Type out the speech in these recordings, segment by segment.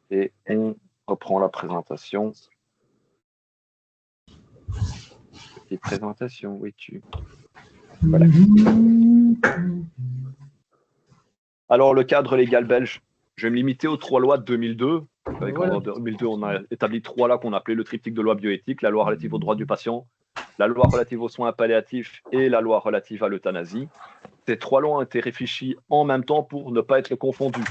Et on reprend la présentation. Petite présentation, oui, voilà. Alors, le cadre légal belge, je vais me limiter aux 3 lois de 2002. En 2002, on a établi 3 lois qu'on appelait le triptyque de loi bioéthique, la loi relative aux droits du patient, la loi relative aux soins palliatifs et la loi relative à l'euthanasie. Ces 3 lois ont été réfléchies en même temps pour ne pas être confondues.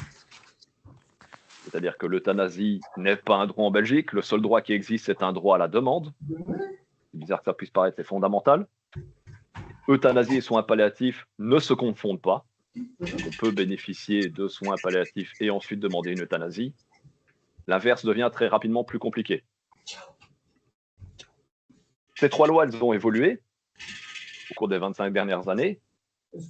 C'est-à-dire que l'euthanasie n'est pas un droit en Belgique. Le seul droit qui existe, c'est un droit à la demande. C'est bizarre que ça puisse paraître, c'est fondamental. Euthanasie et soins palliatifs ne se confondent pas. On peut bénéficier de soins palliatifs et ensuite demander une euthanasie. L'inverse devient très rapidement plus compliqué. Ces 3 lois, elles ont évolué au cours des 25 dernières années.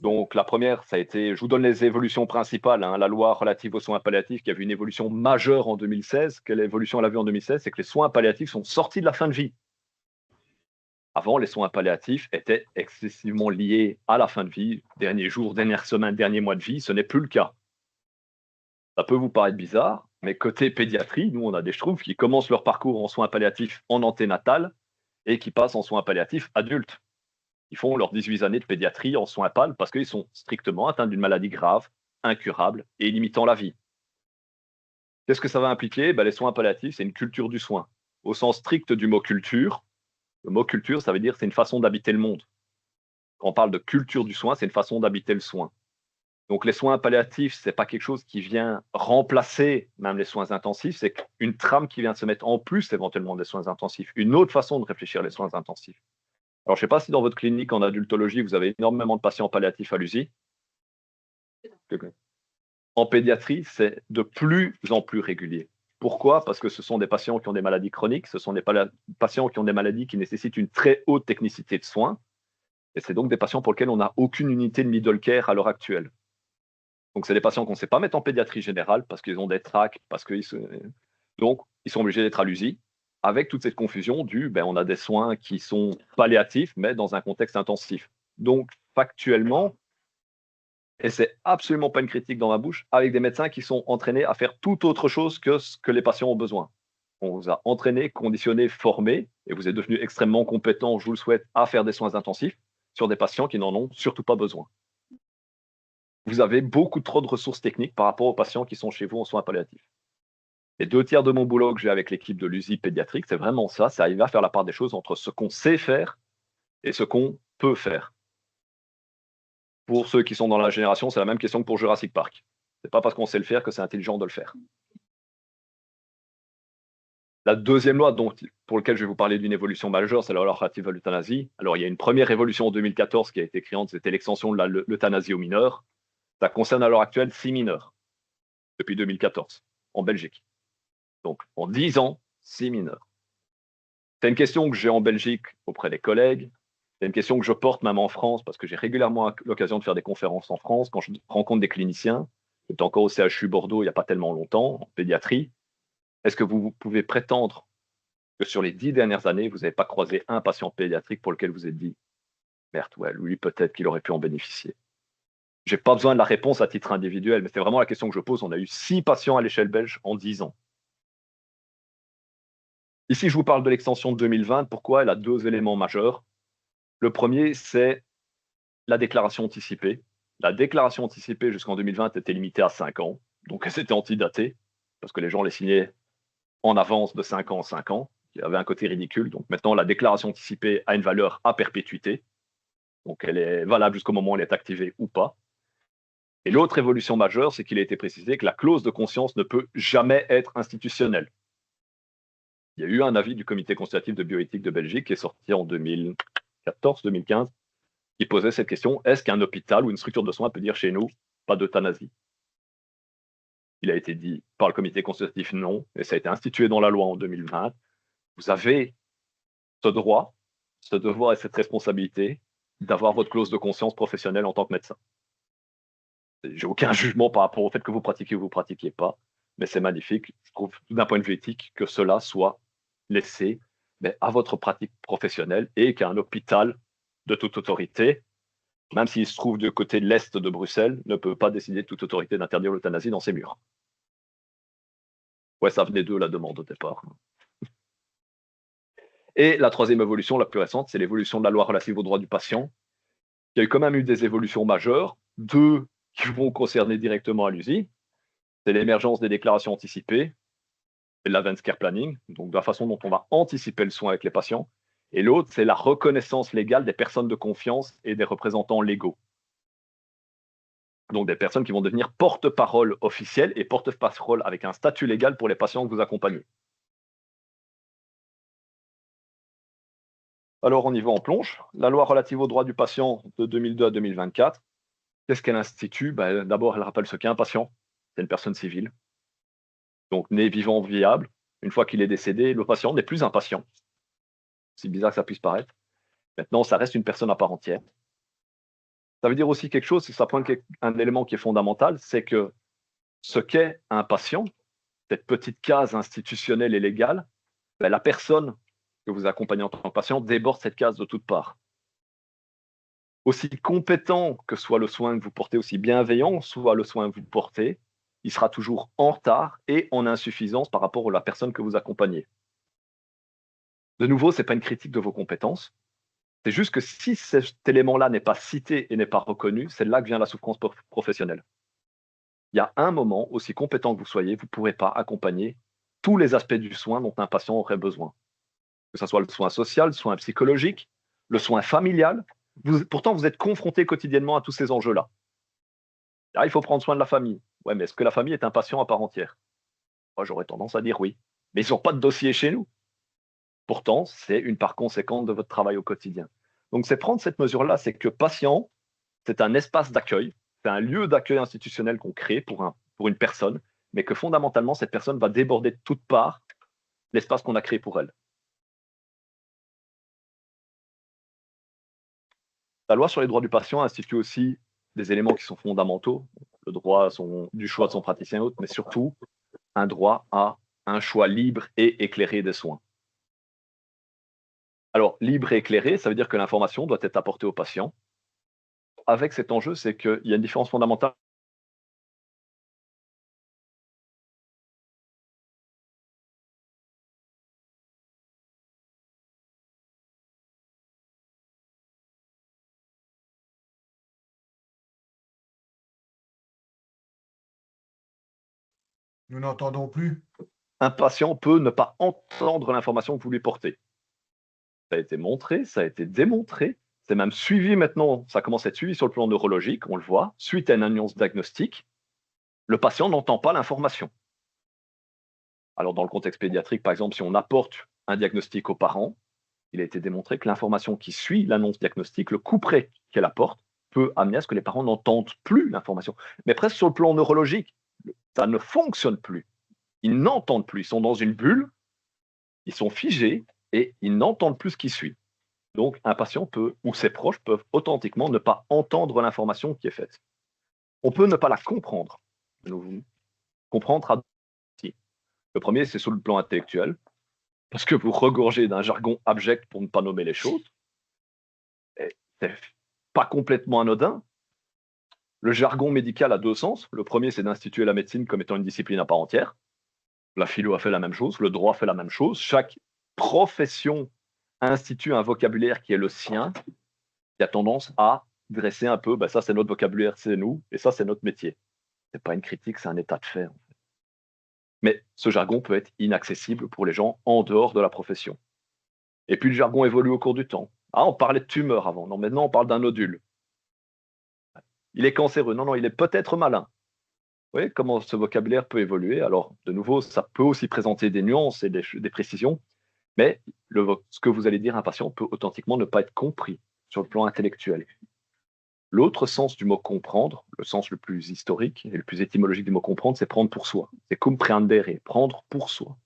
Donc, la première, ça a été, je vous donne les évolutions principales, hein, la loi relative aux soins palliatifs qui a vu une évolution majeure en 2016. Quelle évolution elle a vue en 2016? C'est que les soins palliatifs sont sortis de la fin de vie. Avant, les soins palliatifs étaient excessivement liés à la fin de vie, derniers jours, dernières semaines, derniers mois de vie. Ce n'est plus le cas. Ça peut vous paraître bizarre, mais côté pédiatrie, nous, on a des schtroumpfs qui commencent leur parcours en soins palliatifs en anténatal et qui passent en soins palliatifs adultes. Ils font leurs 18 années de pédiatrie en soins pal parce qu'ils sont strictement atteints d'une maladie grave, incurable et limitant la vie. Qu'est-ce que ça va impliquer? Les soins palliatifs, c'est une culture du soin. Au sens strict du mot culture, le mot culture, ça veut dire c'est une façon d'habiter le monde. Quand on parle de culture du soin, c'est une façon d'habiter le soin. Donc les soins palliatifs, ce n'est pas quelque chose qui vient remplacer même les soins intensifs, c'est une trame qui vient se mettre en plus éventuellement des soins intensifs, une autre façon de réfléchir les soins intensifs. Alors je ne sais pas si dans votre clinique en adultologie, vous avez énormément de patients palliatifs à l'USI. En pédiatrie, c'est de plus en plus régulier. Pourquoi? Parce que ce sont des patients qui ont des maladies chroniques, ce sont des patients qui ont des maladies qui nécessitent une très haute technicité de soins, et c'est donc des patients pour lesquels on n'a aucune unité de middle care à l'heure actuelle. Donc, c'est des patients qu'on ne sait pas mettre en pédiatrie générale parce qu'ils ont des tracts, donc ils sont obligés d'être à l'USI, avec toute cette confusion on a des soins qui sont palliatifs, mais dans un contexte intensif. Donc, factuellement, et c'est absolument pas une critique dans ma bouche, avec des médecins qui sont entraînés à faire tout autre chose que ce que les patients ont besoin. On vous a entraîné, conditionné, formé, et vous êtes devenu extrêmement compétent, je vous le souhaite, à faire des soins intensifs sur des patients qui n'en ont surtout pas besoin. Vous avez beaucoup trop de ressources techniques par rapport aux patients qui sont chez vous en soins palliatifs. Les 2 tiers de mon boulot que j'ai avec l'équipe de l'USI pédiatrique, c'est vraiment ça, c'est arriver à faire la part des choses entre ce qu'on sait faire et ce qu'on peut faire. Pour ceux qui sont dans la génération, c'est la même question que pour Jurassic Park. C'est pas parce qu'on sait le faire que c'est intelligent de le faire. La deuxième loi pour laquelle je vais vous parler d'une évolution majeure, c'est la loi relative à l'euthanasie. Alors, il y a une première évolution en 2014 qui a été créante, c'était l'extension de l'euthanasie aux mineurs. Ça concerne à l'heure actuelle 6 mineurs depuis 2014 en Belgique. Donc, en 10 ans, 6 mineurs. C'est une question que j'ai en Belgique auprès des collègues. C'est une question que je porte même en France parce que j'ai régulièrement l'occasion de faire des conférences en France quand je rencontre des cliniciens. J'étais encore au CHU Bordeaux il n'y a pas tellement longtemps, en pédiatrie. Est-ce que vous pouvez prétendre que sur les 10 dernières années, vous n'avez pas croisé un patient pédiatrique pour lequel vous êtes dit merde, ouais, lui, peut-être qu'il aurait pu en bénéficier? Je n'ai pas besoin de la réponse à titre individuel, mais c'est vraiment la question que je pose. On a eu 6 patients à l'échelle belge en 10 ans. Ici, je vous parle de l'extension de 2020. Pourquoi? Elle a 2 éléments majeurs. Le premier, c'est la déclaration anticipée. La déclaration anticipée jusqu'en 2020 était limitée à 5 ans, donc elle s'était antidatée, parce que les gens les signaient en avance de 5 ans en 5 ans. Il y avait un côté ridicule. Donc maintenant, la déclaration anticipée a une valeur à perpétuité. Donc elle est valable jusqu'au moment où elle est activée ou pas. Et l'autre évolution majeure, c'est qu'il a été précisé que la clause de conscience ne peut jamais être institutionnelle. Il y a eu un avis du comité consultatif de bioéthique de Belgique qui est sorti en 2014-2015 qui posait cette question, est-ce qu'un hôpital ou une structure de soins peut dire chez nous, pas d'euthanasie? Il a été dit par le comité consultatif non, et ça a été institué dans la loi en 2020. Vous avez ce droit, ce devoir et cette responsabilité d'avoir votre clause de conscience professionnelle en tant que médecin. J'ai aucun jugement par rapport au fait que vous pratiquez ou vous ne pratiquez pas, mais c'est magnifique, je trouve, d'un point de vue éthique, que cela soit laissé à votre pratique professionnelle et qu'un hôpital de toute autorité, même s'il se trouve du côté de l'Est de Bruxelles, ne peut pas décider de toute autorité d'interdire l'euthanasie dans ses murs. Ouais, ça venait d'eux, la demande, au départ. Et la troisième évolution, la plus récente, c'est l'évolution de la loi relative aux droits du patient. Il y a eu quand même eu des évolutions majeures, 2 qui vont concerner directement à l'USI. C'est l'émergence des déclarations anticipées et de l'advanced care planning, donc de la façon dont on va anticiper le soin avec les patients. Et l'autre, c'est la reconnaissance légale des personnes de confiance et des représentants légaux. Donc des personnes qui vont devenir porte-parole officielle et porte-parole avec un statut légal pour les patients que vous accompagnez. Alors on y va en plonge. La loi relative aux droits du patient de 2002 à 2024, qu'est-ce qu'elle institue? D'abord, elle rappelle ce qu'est un patient. C'est une personne civile, donc né, vivant, viable. Une fois qu'il est décédé, le patient n'est plus un patient. C'est bizarre que ça puisse paraître. Maintenant, ça reste une personne à part entière. Ça veut dire aussi quelque chose, ça pointe un élément qui est fondamental, c'est que ce qu'est un patient, cette petite case institutionnelle et légale, la personne que vous accompagnez en tant que patient déborde cette case de toutes parts. Aussi compétent que soit le soin que vous portez, aussi bienveillant soit le soin que vous portez, il sera toujours en retard et en insuffisance par rapport à la personne que vous accompagnez. De nouveau, ce n'est pas une critique de vos compétences, c'est juste que si cet élément-là n'est pas cité et n'est pas reconnu, c'est là que vient la souffrance professionnelle. Il y a un moment, aussi compétent que vous soyez, vous ne pourrez pas accompagner tous les aspects du soin dont un patient aurait besoin. Que ce soit le soin social, le soin psychologique, le soin familial. Pourtant, vous êtes confronté quotidiennement à tous ces enjeux-là. Ah, il faut prendre soin de la famille. Ouais, mais est-ce que la famille est un patient à part entière? Moi, j'aurais tendance à dire oui. Mais ils n'ont pas de dossier chez nous. Pourtant, c'est une part conséquente de votre travail au quotidien. Donc, c'est prendre cette mesure-là, c'est que patient, c'est un espace d'accueil, c'est un lieu d'accueil institutionnel qu'on crée pour une personne, mais que fondamentalement, cette personne va déborder de toutes parts l'espace qu'on a créé pour elle. La loi sur les droits du patient institue aussi des éléments qui sont fondamentaux, le droit du choix de son praticien et autres, mais surtout un droit à un choix libre et éclairé des soins. Alors, libre et éclairé, ça veut dire que l'information doit être apportée au patient. Avec cet enjeu, c'est qu'il y a une différence fondamentale. Nous n'entendons plus. Un patient peut ne pas entendre l'information que vous lui portez. Ça a été montré, ça a été démontré, c'est même suivi maintenant, ça commence à être suivi sur le plan neurologique, on le voit, suite à une annonce diagnostique, le patient n'entend pas l'information. Alors dans le contexte pédiatrique, par exemple, si on apporte un diagnostic aux parents, il a été démontré que l'information qui suit l'annonce diagnostique, le couperet qu'elle apporte, peut amener à ce que les parents n'entendent plus l'information. Mais presque sur le plan neurologique, ça ne fonctionne plus. Ils n'entendent plus, ils sont dans une bulle, ils sont figés et ils n'entendent plus ce qui suit. Donc un patient peut, ou ses proches peuvent authentiquement ne pas entendre l'information qui est faite. On peut ne pas la comprendre. Nous, comprendre à deux parties. Le premier, c'est sur le plan intellectuel, parce que vous regorgez d'un jargon abject pour ne pas nommer les choses. Et c'est pas complètement anodin. Le jargon médical a deux sens. Le premier, c'est d'instituer la médecine comme étant une discipline à part entière. La philo a fait la même chose, le droit fait la même chose. Chaque profession institue un vocabulaire qui est le sien, qui a tendance à dresser un peu, ça c'est notre vocabulaire, c'est nous, et ça c'est notre métier. C'est pas une critique, c'est un état de fait. Mais ce jargon peut être inaccessible pour les gens en dehors de la profession. Et puis le jargon évolue au cours du temps. Ah, on parlait de tumeur avant, non, maintenant on parle d'un nodule. Il est cancéreux, non, non, il est peut-être malin. Vous voyez comment ce vocabulaire peut évoluer. Alors, de nouveau, ça peut aussi présenter des nuances et des précisions, mais ce que vous allez dire à un patient peut authentiquement ne pas être compris sur le plan intellectuel. L'autre sens du mot comprendre, le sens le plus historique et le plus étymologique du mot comprendre, c'est prendre pour soi. C'est comprendere, prendre pour soi.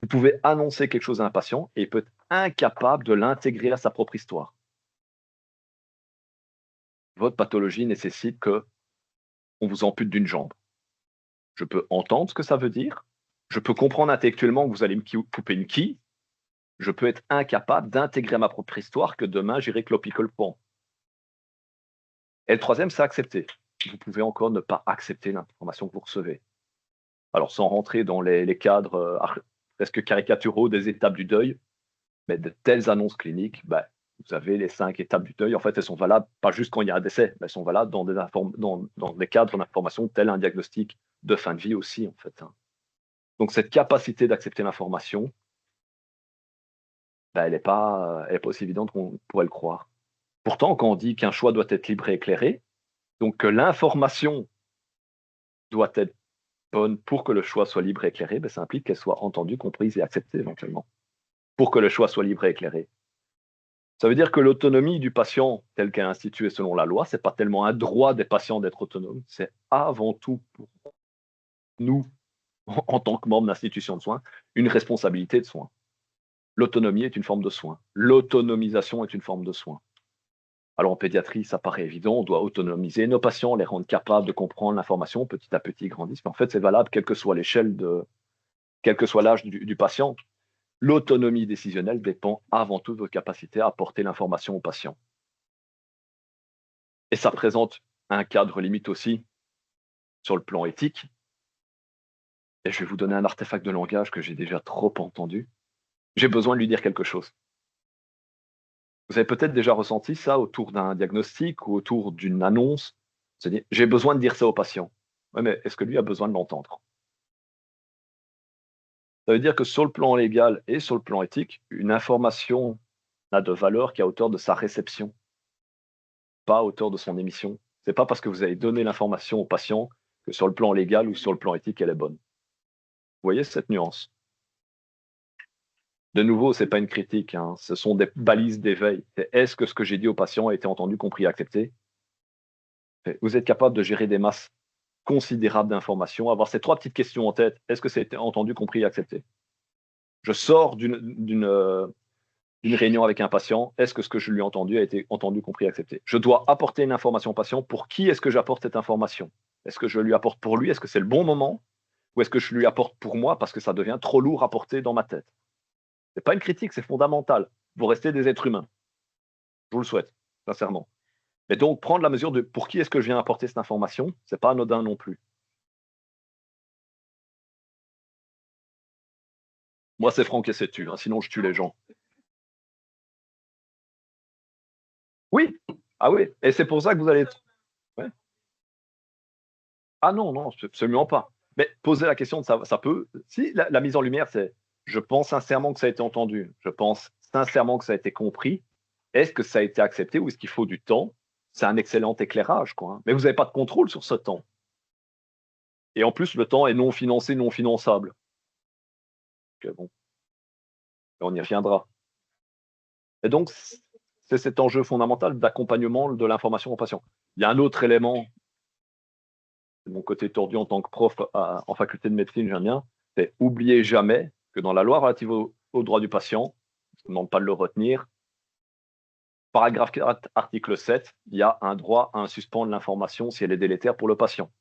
Vous pouvez annoncer quelque chose à un patient et il peut être incapable de l'intégrer à sa propre histoire. Votre pathologie nécessite qu'on vous ampute d'une jambe. Je peux entendre ce que ça veut dire, je peux comprendre intellectuellement que vous allez me couper une quille, je peux être incapable d'intégrer à ma propre histoire que demain j'irai clopier le pont. Et le troisième, c'est accepter. Vous pouvez encore ne pas accepter l'information que vous recevez. Alors, sans rentrer dans les cadres presque caricaturaux des étapes du deuil, mais de telles annonces cliniques, bah, vous avez les 5 étapes du deuil. En fait, elles sont valables pas juste quand il y a un décès, mais elles sont valables dans des cadres d'information tels un diagnostic de fin de vie aussi, en fait, hein. Donc cette capacité d'accepter l'information, bah, elle est pas aussi évidente qu'on pourrait le croire. Pourtant, quand on dit qu'un choix doit être libre et éclairé, donc que l'information doit être bonne pour que le choix soit libre et éclairé, bah, ça implique qu'elle soit entendue, comprise et acceptée éventuellement, pour que le choix soit libre et éclairé. Ça veut dire que l'autonomie du patient, telle qu'elle est instituée selon la loi, c'est pas tellement un droit des patients d'être autonomes, c'est avant tout pour nous, en tant que membres d'institutions de soins, une responsabilité de soins. L'autonomie est une forme de soin. L'autonomisation est une forme de soin. Alors en pédiatrie, ça paraît évident, on doit autonomiser nos patients, les rendre capables de comprendre l'information, petit à petit ils grandissent. Mais en fait, c'est valable quelle que soit quel que soit l'âge du patient. L'autonomie décisionnelle dépend avant tout de votre capacité à apporter l'information au patient. Et ça présente un cadre limite aussi sur le plan éthique. Et je vais vous donner un artefact de langage que j'ai déjà trop entendu. J'ai besoin de lui dire quelque chose. Vous avez peut-être déjà ressenti ça autour d'un diagnostic ou autour d'une annonce. C'est-à-dire, j'ai besoin de dire ça au patient. Ouais, mais est-ce que lui a besoin de l'entendre? Ça veut dire que sur le plan légal et sur le plan éthique, une information n'a de valeur qu'à hauteur de sa réception, pas à hauteur de son émission. C'est pas parce que vous avez donné l'information au patient que sur le plan légal ou sur le plan éthique, elle est bonne. Vous voyez cette nuance? De nouveau, c'est pas une critique, hein, ce sont des balises d'éveil. Est-ce que ce que j'ai dit au patient a été entendu, compris, accepté? Vous êtes capable de gérer des masses considérables d'informations, avoir ces 3 petites questions en tête. Est-ce que ça a été entendu, compris, accepté? Je sors d'une réunion avec un patient. Est-ce que ce que je lui ai entendu a été entendu, compris, accepté? Je dois apporter une information au patient. Pour qui est-ce que j'apporte cette information? Est-ce que je lui apporte pour lui? Est-ce que c'est le bon moment? Ou est-ce que je lui apporte pour moi parce que ça devient trop lourd à porter dans ma tête? C'est pas une critique, c'est fondamental. Vous restez des êtres humains. Je vous le souhaite, sincèrement. Et donc, prendre la mesure de pour qui est-ce que je viens apporter cette information, c'est pas anodin non plus. Moi, c'est franc et c'est tu, hein, sinon je tue les gens. Oui, ah oui, et c'est pour ça que vous allez. Ouais. Ah non, non, absolument pas. Mais poser la question, ça peut. Si la mise en lumière, c'est je pense sincèrement que ça a été entendu, je pense sincèrement que ça a été compris. Est-ce que ça a été accepté ou est-ce qu'il faut du temps? C'est un excellent éclairage, quoi, hein. Mais vous n'avez pas de contrôle sur ce temps. Et en plus, le temps est non financé, non finançable. Donc, bon, on y reviendra. Et donc, c'est cet enjeu fondamental d'accompagnement de l'information aux patients. Il y a un autre élément, de mon côté tordu en tant que prof en faculté de médecine, j'aime bien, c'est oubliez jamais que dans la loi relative aux droits du patient, je ne demande pas de le retenir, paragraphe 4, article 7, il y a un droit à un suspens de l'information si elle est délétère pour le patient.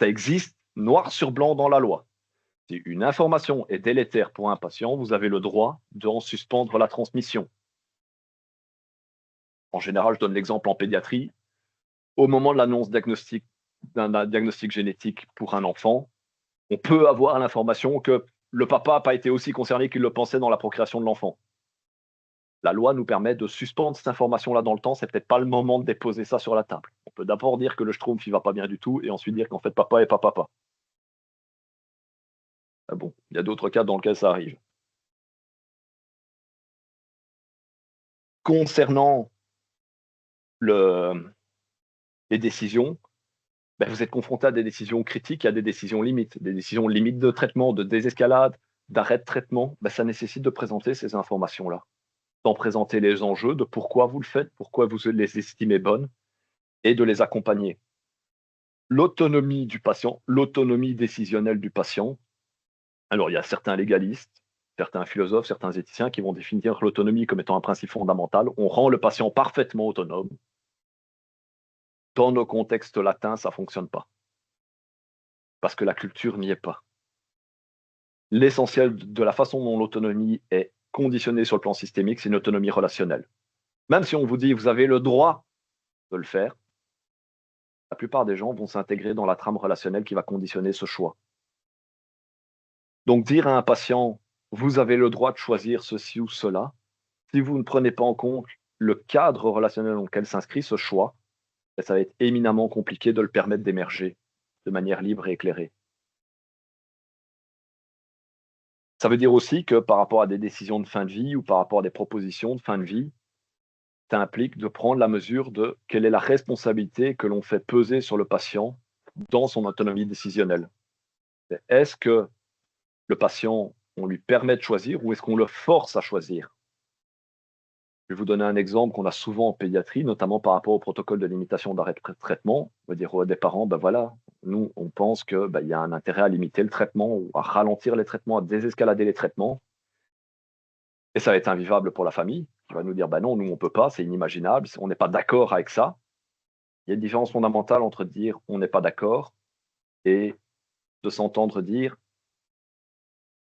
Ça existe noir sur blanc dans la loi. Si une information est délétère pour un patient, vous avez le droit d'en suspendre la transmission. En général, je donne l'exemple en pédiatrie. Au moment de l'annonce d'un diagnostic génétique pour un enfant, on peut avoir l'information que le papa n'a pas été aussi concerné qu'il le pensait dans la procréation de l'enfant. La loi nous permet de suspendre cette information-là dans le temps. C'est peut-être pas le moment de déposer ça sur la table. On peut d'abord dire que le schtroumpf il va pas bien du tout, et ensuite dire qu'en fait papa est pas papa. Ah bon, il y a d'autres cas dans lesquels ça arrive. Concernant le, les décisions, ben, vous êtes confronté à des décisions critiques, à des décisions limites, des décisions limites de traitement, de désescalade, d'arrêt de traitement. Ben, ça nécessite de présenter ces informations-là, d'en présenter les enjeux, de pourquoi vous le faites, pourquoi vous les estimez bonnes, et de les accompagner. L'autonomie du patient, l'autonomie décisionnelle du patient. Alors, il y a certains légalistes, certains philosophes, certains éthiciens qui vont définir l'autonomie comme étant un principe fondamental. On rend le patient parfaitement autonome. Dans nos contextes latins, ça ne fonctionne pas, parce que la culture n'y est pas. L'essentiel de la façon dont l'autonomie est conditionnée sur le plan systémique, c'est une autonomie relationnelle. Même si on vous dit vous avez le droit de le faire, la plupart des gens vont s'intégrer dans la trame relationnelle qui va conditionner ce choix. Donc dire à un patient: «Vous avez le droit de choisir ceci ou cela», si vous ne prenez pas en compte le cadre relationnel dans lequel s'inscrit ce choix, bah, ça va être éminemment compliqué de le permettre d'émerger de manière libre et éclairée. Ça veut dire aussi que par rapport à des décisions de fin de vie ou par rapport à des propositions de fin de vie, ça implique de prendre la mesure de quelle est la responsabilité que l'on fait peser sur le patient dans son autonomie décisionnelle. Est-ce que le patient, on lui permet de choisir ou est-ce qu'on le force à choisir? Je vais vous donner un exemple qu'on a souvent en pédiatrie, notamment par rapport au protocole de limitation d'arrêt de traitement. On va dire aux des parents, ben voilà, nous, on pense que ben, il y a un intérêt à limiter le traitement ou à ralentir les traitements, à désescalader les traitements. Et ça va être invivable pour la famille, qui va nous dire, ben non, nous, on peut pas, c'est inimaginable, on n'est pas d'accord avec ça. Il y a une différence fondamentale entre dire on n'est pas d'accord et de s'entendre dire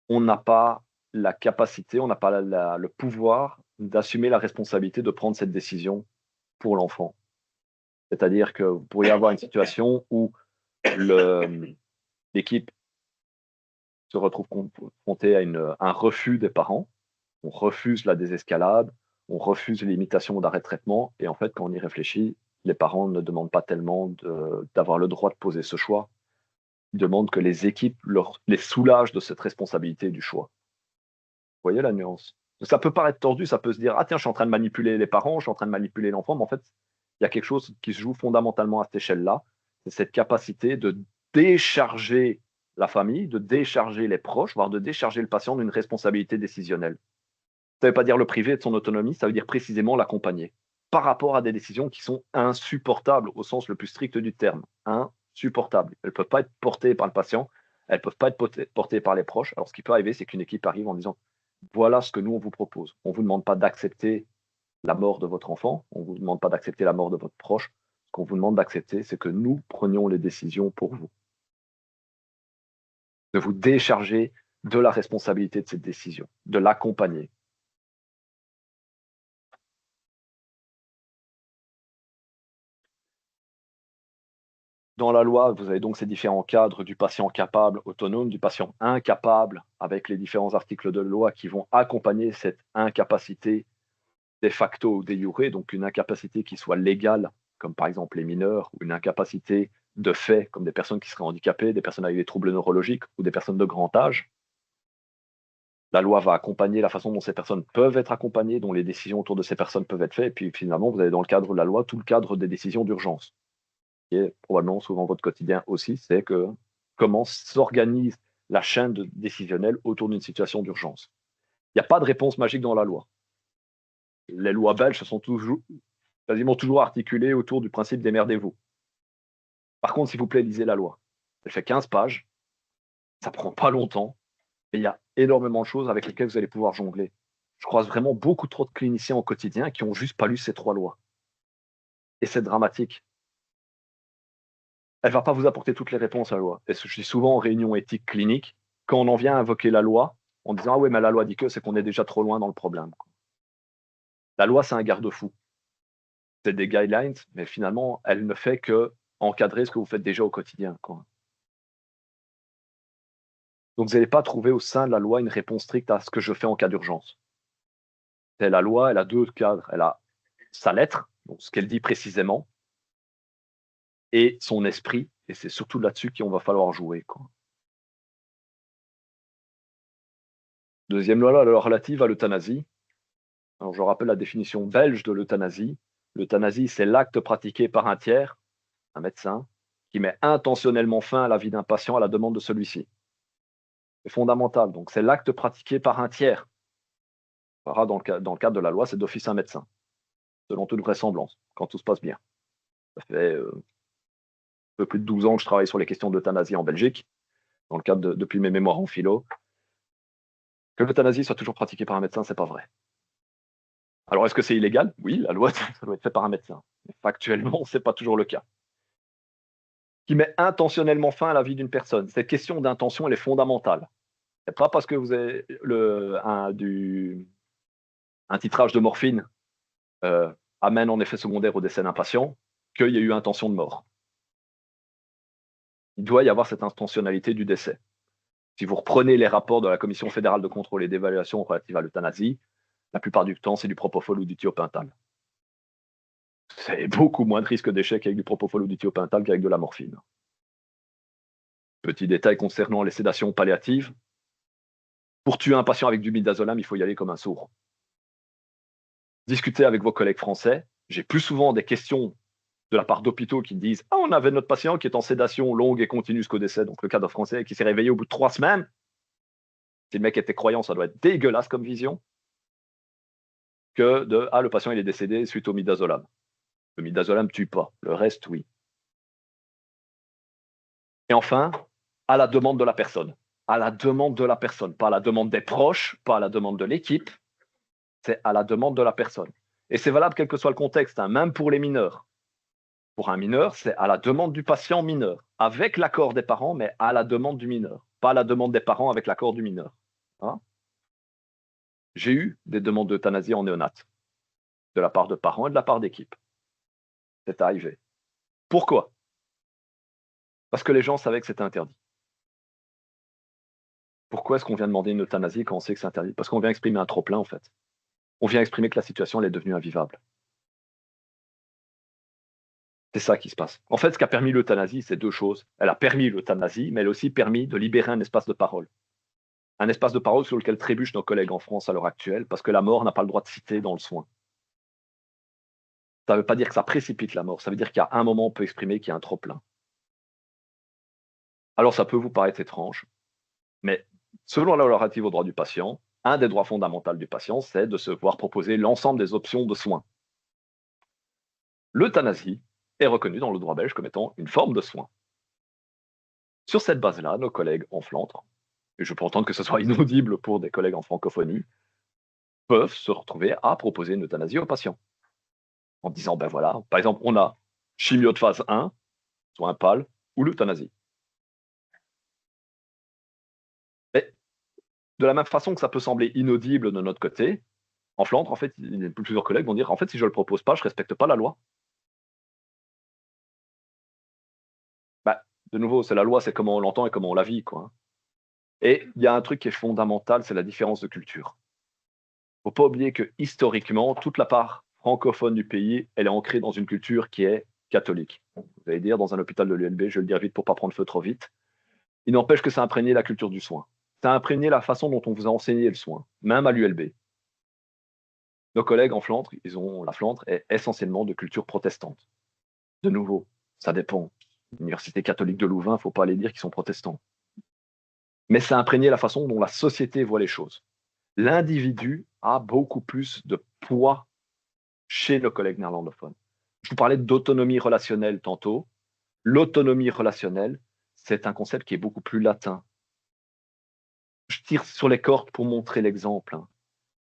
on n'a pas la capacité, on n'a pas le pouvoir d'assumer la responsabilité de prendre cette décision pour l'enfant. C'est-à-dire que vous pourriez avoir une situation où l'équipe se retrouve confrontée à un refus des parents. On refuse la désescalade, on refuse l'imitation d'arrêt de traitement. Et en fait, quand on y réfléchit, les parents ne demandent pas tellement d'avoir le droit de poser ce choix. Ils demandent que les équipes les soulagent de cette responsabilité du choix. Vous voyez la nuance? Ça peut paraître tordu, ça peut se dire: «Ah tiens, je suis en train de manipuler les parents, je suis en train de manipuler l'enfant», mais en fait, il y a quelque chose qui se joue fondamentalement à cette échelle-là. C'est cette capacité de décharger la famille, de décharger les proches, voire de décharger le patient d'une responsabilité décisionnelle. Ça ne veut pas dire le priver de son autonomie, ça veut dire précisément l'accompagner. Par rapport à des décisions qui sont insupportables au sens le plus strict du terme. Insupportables. Elles ne peuvent pas être portées par le patient, elles ne peuvent pas être portées par les proches. Alors ce qui peut arriver, c'est qu'une équipe arrive en disant: voilà ce que nous, on vous propose. On ne vous demande pas d'accepter la mort de votre enfant, on ne vous demande pas d'accepter la mort de votre proche. Ce qu'on vous demande d'accepter, c'est que nous prenions les décisions pour vous, de vous décharger de la responsabilité de cette décision, de l'accompagner. Dans la loi, vous avez donc ces différents cadres du patient capable, autonome, du patient incapable, avec les différents articles de loi qui vont accompagner cette incapacité de facto ou de jure, donc une incapacité qui soit légale, comme par exemple les mineurs, ou une incapacité de fait, comme des personnes qui seraient handicapées, des personnes avec des troubles neurologiques ou des personnes de grand âge. La loi va accompagner la façon dont ces personnes peuvent être accompagnées, dont les décisions autour de ces personnes peuvent être faites, et puis finalement, vous avez dans le cadre de la loi tout le cadre des décisions d'urgence, qui est probablement souvent votre quotidien aussi, c'est que comment s'organise la chaîne décisionnelle autour d'une situation d'urgence. Il n'y a pas de réponse magique dans la loi. Les lois belges se sont toujours, quasiment toujours articulées autour du principe démerdez-vous. Par contre, s'il vous plaît, lisez la loi. Elle fait 15 pages, ça prend pas longtemps, et il y a énormément de choses avec lesquelles vous allez pouvoir jongler. Je croise vraiment beaucoup trop de cliniciens au quotidien qui ont juste pas lu ces 3 lois. Et c'est dramatique. Elle va pas vous apporter toutes les réponses, la loi. Et je suis souvent en réunion éthique clinique, quand on en vient à invoquer la loi, en disant: «Ah oui, mais la loi dit que», c'est qu'on est déjà trop loin dans le problème, quoi. La loi, c'est un garde-fou. C'est des guidelines, mais finalement, elle ne fait qu'encadrer ce que vous faites déjà au quotidien, quoi. Donc vous n'allez pas trouver au sein de la loi une réponse stricte à ce que je fais en cas d'urgence. C'est la loi, elle a 2 cadres. Elle a sa lettre, donc ce qu'elle dit précisément, et son esprit, et c'est surtout là-dessus qu'on va falloir jouer, quoi. Deuxième loi, la loi relative à l'euthanasie. Alors je rappelle la définition belge de l'euthanasie. L'euthanasie, c'est l'acte pratiqué par un tiers, un médecin, qui met intentionnellement fin à la vie d'un patient à la demande de celui-ci. C'est fondamental, donc c'est l'acte pratiqué par un tiers. Voilà, dans le cadre de la loi, c'est d'office un médecin, selon toute vraisemblance, quand tout se passe bien. Ça fait un peu plus de 12 ans que je travaille sur les questions d'euthanasie en Belgique, dans le cadre depuis mes mémoires en philo. Que l'euthanasie soit toujours pratiquée par un médecin, c'est pas vrai. Alors est-ce que c'est illégal? Oui, la loi, ça doit être fait par un médecin. Mais factuellement, c'est pas toujours le cas. Qui met intentionnellement fin à la vie d'une personne. Cette question d'intention, elle est fondamentale. C'est pas parce que vous avez un titrage de morphine amène en effet secondaire au décès d'un patient qu'il y a eu intention de mort. Il doit y avoir cette intentionnalité du décès. Si vous reprenez les rapports de la Commission fédérale de contrôle et d'évaluation relative à l'euthanasie, la plupart du temps, c'est du propofol ou du thiopental. C'est beaucoup moins de risque d'échec avec du propofol ou du thiopental qu'avec de la morphine. Petit détail concernant les sédations palliatives. Pour tuer un patient avec du midazolam, il faut y aller comme un sourd. Discutez avec vos collègues français. J'ai plus souvent des questions de la part d'hôpitaux qui disent ah, on avait notre patient qui est en sédation longue et continue jusqu'au décès, donc le cas d'un Français qui s'est réveillé au bout de 3 semaines. Si le mec était croyant, ça doit être dégueulasse comme vision. Que de ah, le patient il est décédé suite au midazolam. Le midazolam ne tue pas, le reste, oui. Et enfin, à la demande de la personne. À la demande de la personne, pas à la demande des proches, pas à la demande de l'équipe, c'est à la demande de la personne. Et c'est valable quel que soit le contexte, hein, même pour les mineurs. Pour un mineur, c'est à la demande du patient mineur, avec l'accord des parents, mais à la demande du mineur, pas à la demande des parents avec l'accord du mineur. Hein. J'ai eu des demandes d'euthanasie en néonate, de la part de parents et de la part d'équipes. C'est arrivé. Pourquoi? Parce que les gens savaient que c'était interdit. Pourquoi est-ce qu'on vient demander une euthanasie quand on sait que c'est interdit? Parce qu'on vient exprimer un trop-plein, en fait. On vient exprimer que la situation elle est devenue invivable. C'est ça qui se passe. En fait, ce qui a permis l'euthanasie, c'est 2 choses. Elle a permis l'euthanasie, mais elle a aussi permis de libérer un espace de parole. Un espace de parole sur lequel trébuchent nos collègues en France à l'heure actuelle, parce que la mort n'a pas le droit de citer dans le soin. Ça ne veut pas dire que ça précipite la mort, ça veut dire qu'à un moment, on peut exprimer qu'il y a un trop-plein. Alors ça peut vous paraître étrange, mais selon la loi relative aux droits du patient, un des droits fondamentaux du patient, c'est de se voir proposer l'ensemble des options de soins. L'euthanasie est reconnue dans le droit belge comme étant une forme de soin. Sur cette base-là, nos collègues en Flandre, et je peux entendre que ce soit inaudible pour des collègues en francophonie, peuvent se retrouver à proposer une euthanasie aux patients. En disant, ben voilà, par exemple, on a chimio de phase 1, soin PAL, ou l'euthanasie. Mais de la même façon que ça peut sembler inaudible de notre côté, en Flandre, en fait, plusieurs collègues vont dire, en fait, si je ne le propose pas, je ne respecte pas la loi. Bah, de nouveau, c'est la loi, c'est comment on l'entend et comment on la vit, quoi. Et il y a un truc qui est fondamental, c'est la différence de culture. Il ne faut pas oublier que historiquement, toute la part francophone du pays, elle est ancrée dans une culture qui est catholique. Vous allez dire, dans un hôpital de l'ULB, je vais le dire vite pour ne pas prendre feu trop vite, il n'empêche que ça a imprégné la culture du soin. Ça a imprégné la façon dont on vous a enseigné le soin, même à l'ULB. Nos collègues en Flandre, la Flandre est essentiellement de culture protestante. De nouveau, ça dépend. L'Université catholique de Louvain, il ne faut pas aller dire qu'ils sont protestants. Mais ça a imprégné la façon dont la société voit les choses. L'individu a beaucoup plus de poids chez nos collègues néerlandophones. Je vous parlais d'autonomie relationnelle tantôt. L'autonomie relationnelle, c'est un concept qui est beaucoup plus latin. Je tire sur les cordes pour montrer l'exemple. Hein.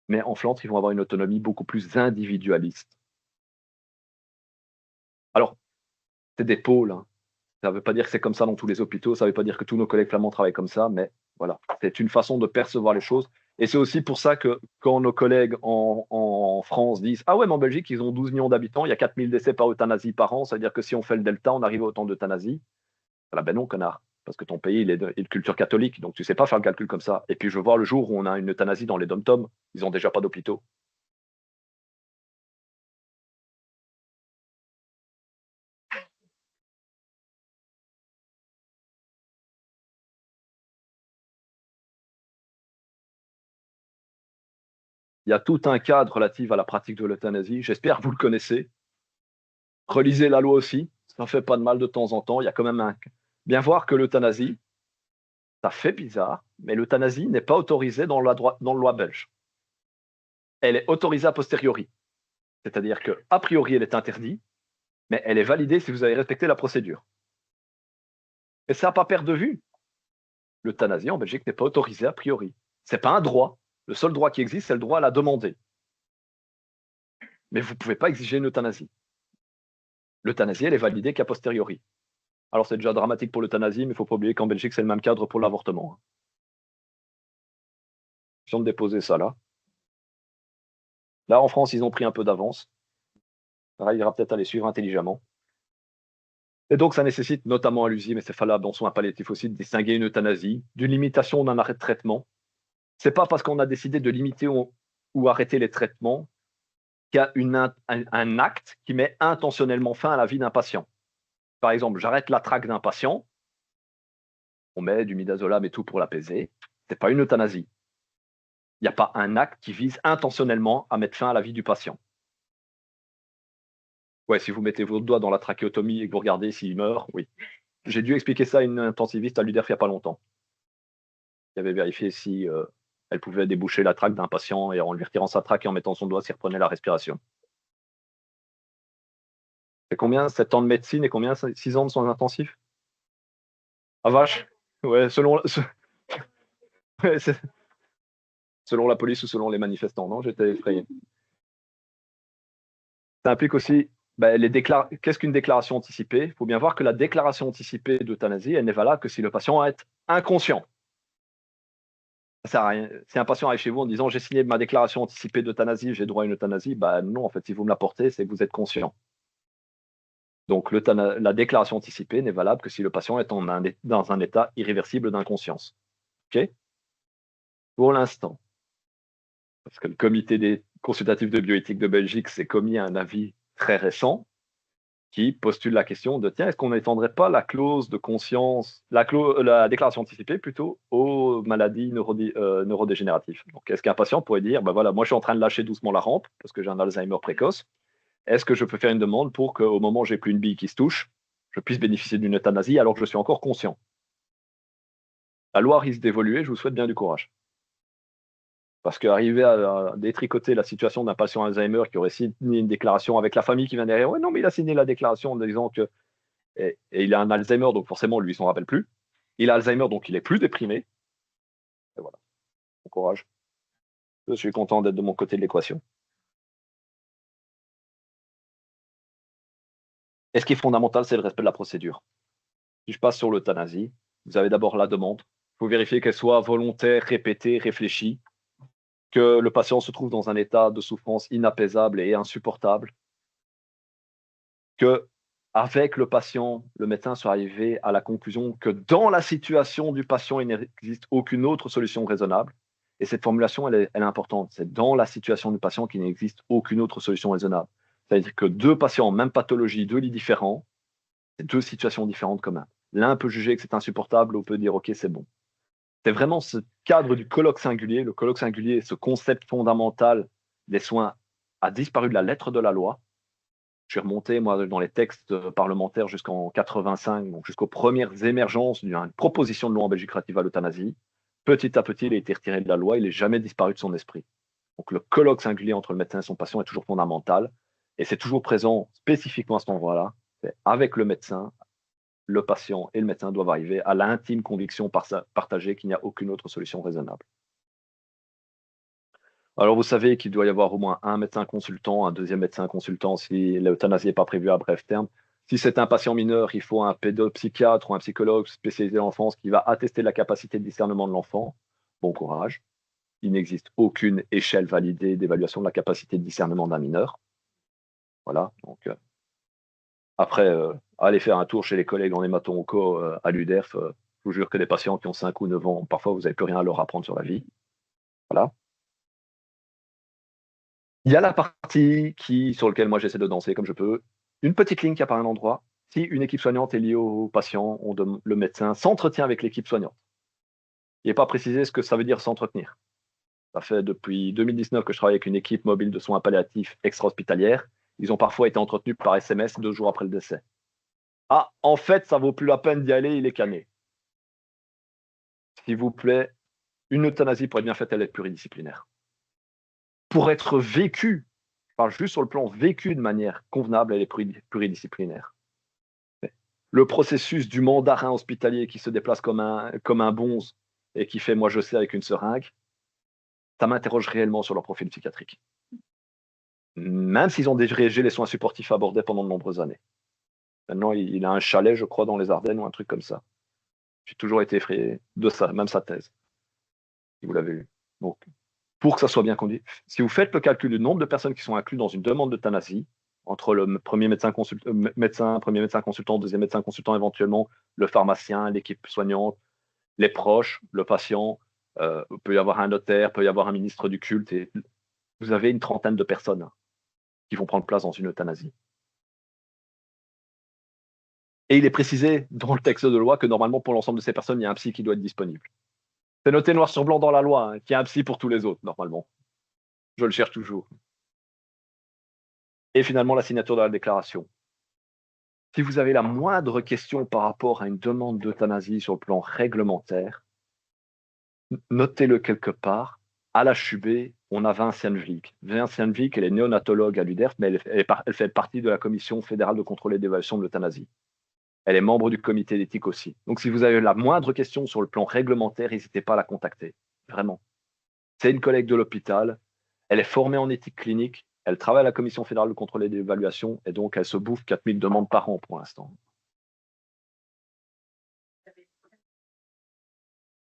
Mais en Flandre, ils vont avoir une autonomie beaucoup plus individualiste. Alors, c'est des pôles. Hein. Ça ne veut pas dire que c'est comme ça dans tous les hôpitaux, ça ne veut pas dire que tous nos collègues flamands travaillent comme ça, mais voilà, c'est une façon de percevoir les choses. Et c'est aussi pour ça que quand nos collègues en France disent ah ouais, mais en Belgique, ils ont 12 millions d'habitants, il y a 4000 décès par euthanasie par an, ça veut dire que si on fait le delta, on arrive à autant d'euthanasie. Voilà, ben non, connard, parce que ton pays, il est de culture catholique, donc tu sais pas faire le calcul comme ça. Et puis je veux voir le jour où on a une euthanasie dans les dom-toms, ils ont déjà pas d'hôpitaux. Il y a tout un cadre relatif à la pratique de l'euthanasie, j'espère que vous le connaissez. Relisez la loi aussi, ça fait pas de mal de temps en temps, il y a quand même un... Bien voir que l'euthanasie, ça fait bizarre, mais l'euthanasie n'est pas autorisée dans la loi belge. Elle est autorisée a posteriori, c'est-à-dire qu'a priori elle est interdite, mais elle est validée si vous avez respecté la procédure. Et ça à pas perdre de vue. L'euthanasie en Belgique n'est pas autorisée a priori. C'est pas un droit. Le seul droit qui existe, c'est le droit à la demander. Mais vous ne pouvez pas exiger une euthanasie. L'euthanasie, elle est validée qu'a posteriori. Alors c'est déjà dramatique pour l'euthanasie, mais il ne faut pas oublier qu'en Belgique, c'est le même cadre pour l'avortement. Hein. Je viens de déposer ça là. Là, en France, ils ont pris un peu d'avance. Il ira peut-être à les suivre intelligemment. Et donc, ça nécessite notamment à l'usine, mais c'est valable dans soins palliatifs aussi, de distinguer une euthanasie d'une limitation d'un arrêt de traitement. C'est pas parce qu'on a décidé de limiter ou arrêter les traitements qu'il y a un acte qui met intentionnellement fin à la vie d'un patient. Par exemple, j'arrête la traque d'un patient, on met du midazolam et tout pour l'apaiser. C'est pas une euthanasie. Il n'y a pas un acte qui vise intentionnellement à mettre fin à la vie du patient. Ouais, si vous mettez votre doigt dans la trachéotomie et que vous regardez s'il meurt, oui. J'ai dû expliquer ça à une intensiviste à l'UDERF il n'y a pas longtemps. Qui avait vérifié si elle pouvait déboucher la traque d'un patient et en lui retirant sa traque et en mettant son doigt, s'il reprenait la respiration. C'est combien 7 ans de médecine et combien 6 ans de soins intensifs? Ah vache. Ouais, ouais, selon la police ou selon les manifestants, non? J'étais effrayé. Ça implique aussi qu'est-ce qu'une déclaration anticipée? Il faut bien voir que la déclaration anticipée d'euthanasie, elle n'est valable que si le patient est inconscient. Ça sert à rien. Si un patient arrive chez vous en disant j'ai signé ma déclaration anticipée d'euthanasie, j'ai droit à une euthanasie, bah non, en fait, si vous me l'apportez, c'est que vous êtes conscient. Donc la déclaration anticipée n'est valable que si le patient est dans un état irréversible d'inconscience. OK? Pour l'instant, parce que le comité des consultatif de bioéthique de Belgique s'est commis à un avis très récent qui postule la question de tiens, est-ce qu'on n'étendrait pas la clause de conscience, la déclaration anticipée plutôt aux maladies neurodégénératives. Donc, est-ce qu'un patient pourrait dire, ben voilà, moi je suis en train de lâcher doucement la rampe parce que j'ai un Alzheimer précoce. Est-ce que je peux faire une demande pour qu'au moment où j'ai plus une bille qui se touche, je puisse bénéficier d'une euthanasie alors que je suis encore conscient? La loi risque d'évoluer, je vous souhaite bien du courage. Parce qu'arriver à détricoter la situation d'un patient Alzheimer qui aurait signé une déclaration avec la famille qui vient derrière, ouais, non, mais il a signé la déclaration en disant que et il a un Alzheimer, donc forcément, lui, il s'en rappelle plus. Il a Alzheimer, donc il est plus déprimé. Et voilà, bon courage. Je suis content d'être de mon côté de l'équation. Et ce qui est fondamental, c'est le respect de la procédure. Si je passe sur l'euthanasie, vous avez d'abord la demande. Il faut vérifier qu'elle soit volontaire, répétée, réfléchie, que le patient se trouve dans un état de souffrance inapaisable et insupportable, que avec le patient, le médecin soit arrivé à la conclusion que dans la situation du patient, il n'existe aucune autre solution raisonnable. Et cette formulation, elle est importante. C'est dans la situation du patient qu'il n'existe aucune autre solution raisonnable. C'est-à-dire que deux patients, même pathologie, deux lits différents, c'est deux situations différentes quand même. L'un peut juger que c'est insupportable, l'autre peut dire OK, c'est bon. C'est vraiment ce cadre du colloque singulier. Le colloque singulier, ce concept fondamental des soins a disparu de la lettre de la loi. Je suis remonté, moi, dans les textes parlementaires jusqu'en 85, donc jusqu'aux premières émergences d'une proposition de loi en Belgique relative à l'euthanasie. Petit à petit, il a été retiré de la loi, il n'est jamais disparu de son esprit. Donc le colloque singulier entre le médecin et son patient est toujours fondamental, et c'est toujours présent spécifiquement à cet endroit-là. Avec le médecin, le patient et le médecin doivent arriver à l'intime conviction partagée qu'il n'y a aucune autre solution raisonnable. Alors, vous savez qu'il doit y avoir au moins un médecin consultant, un deuxième médecin consultant si l'euthanasie n'est pas prévue à bref terme. Si c'est un patient mineur, il faut un pédopsychiatre ou un psychologue spécialisé en enfance qui va attester de la capacité de discernement de l'enfant. Bon courage. Il n'existe aucune échelle validée d'évaluation de la capacité de discernement d'un mineur. Voilà. Donc, après, allez faire un tour chez les collègues en hémato-onco à l'UDERF. Je vous jure que des patients qui ont 5 ou 9 ans, parfois, vous n'avez plus rien à leur apprendre sur la vie. Voilà. Il y a la partie sur laquelle moi j'essaie de danser comme je peux. Une petite ligne qui apparaît à un endroit. Si une équipe soignante est liée au patient, le médecin s'entretient avec l'équipe soignante. Il n'est pas précisé ce que ça veut dire s'entretenir. Ça fait depuis 2019 que je travaille avec une équipe mobile de soins palliatifs extra-hospitalières. Ils ont parfois été entretenus par SMS 2 jours après le décès. Ah, en fait, ça vaut plus la peine d'y aller, il est cané. S'il vous plaît, une euthanasie pour être bien faite, elle est pluridisciplinaire. Pour être vécue, je parle juste sur le plan vécu de manière convenable, elle est pluridisciplinaire. Le processus du mandarin hospitalier qui se déplace comme un bonze et qui fait moi je sais avec une seringue, ça m'interroge réellement sur leur profil psychiatrique. Même s'ils ont dirigé les soins supportifs à Bordeaux pendant de nombreuses années. Maintenant, il a un chalet, je crois, dans les Ardennes ou un truc comme ça. J'ai toujours été effrayé de ça, même sa thèse, si vous l'avez lu. Donc, pour que ça soit bien conduit, si vous faites le calcul du nombre de personnes qui sont incluses dans une demande d'euthanasie, entre le premier médecin, premier médecin consultant, deuxième médecin consultant, éventuellement le pharmacien, l'équipe soignante, les proches, le patient. Il peut y avoir un notaire, il peut y avoir un ministre du culte. Et vous avez une trentaine de personnes qui vont prendre place dans une euthanasie. Et il est précisé dans le texte de loi que normalement, pour l'ensemble de ces personnes, il y a un psy qui doit être disponible. C'est noté noir sur blanc dans la loi, qu'il y a un psy pour tous les autres, normalement. Je le cherche toujours. Et finalement, la signature de la déclaration. Si vous avez la moindre question par rapport à une demande d'euthanasie sur le plan réglementaire, notez-le quelque part. À l'HUB, on a Vinciane Vliek. Vinciane Vliek, elle est néonatologue à l'UDERF, mais elle fait partie de la Commission fédérale de contrôle et d'évaluation de l'euthanasie. Elle est membre du comité d'éthique aussi. Donc, si vous avez la moindre question sur le plan réglementaire, n'hésitez pas à la contacter. Vraiment. C'est une collègue de l'hôpital. Elle est formée en éthique clinique. Elle travaille à la Commission fédérale de contrôle et d'évaluation. Et donc, elle se bouffe 4000 demandes par an pour l'instant.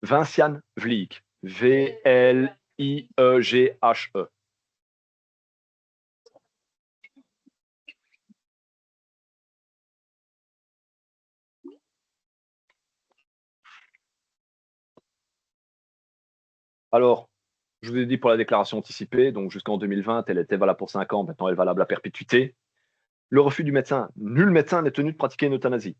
Vinciane Vliek. V-L-I-E-G-H-E. Alors, je vous ai dit pour la déclaration anticipée, donc jusqu'en 2020, elle était valable pour 5 ans, maintenant elle est valable à perpétuité. Le refus du médecin, nul médecin n'est tenu de pratiquer une euthanasie.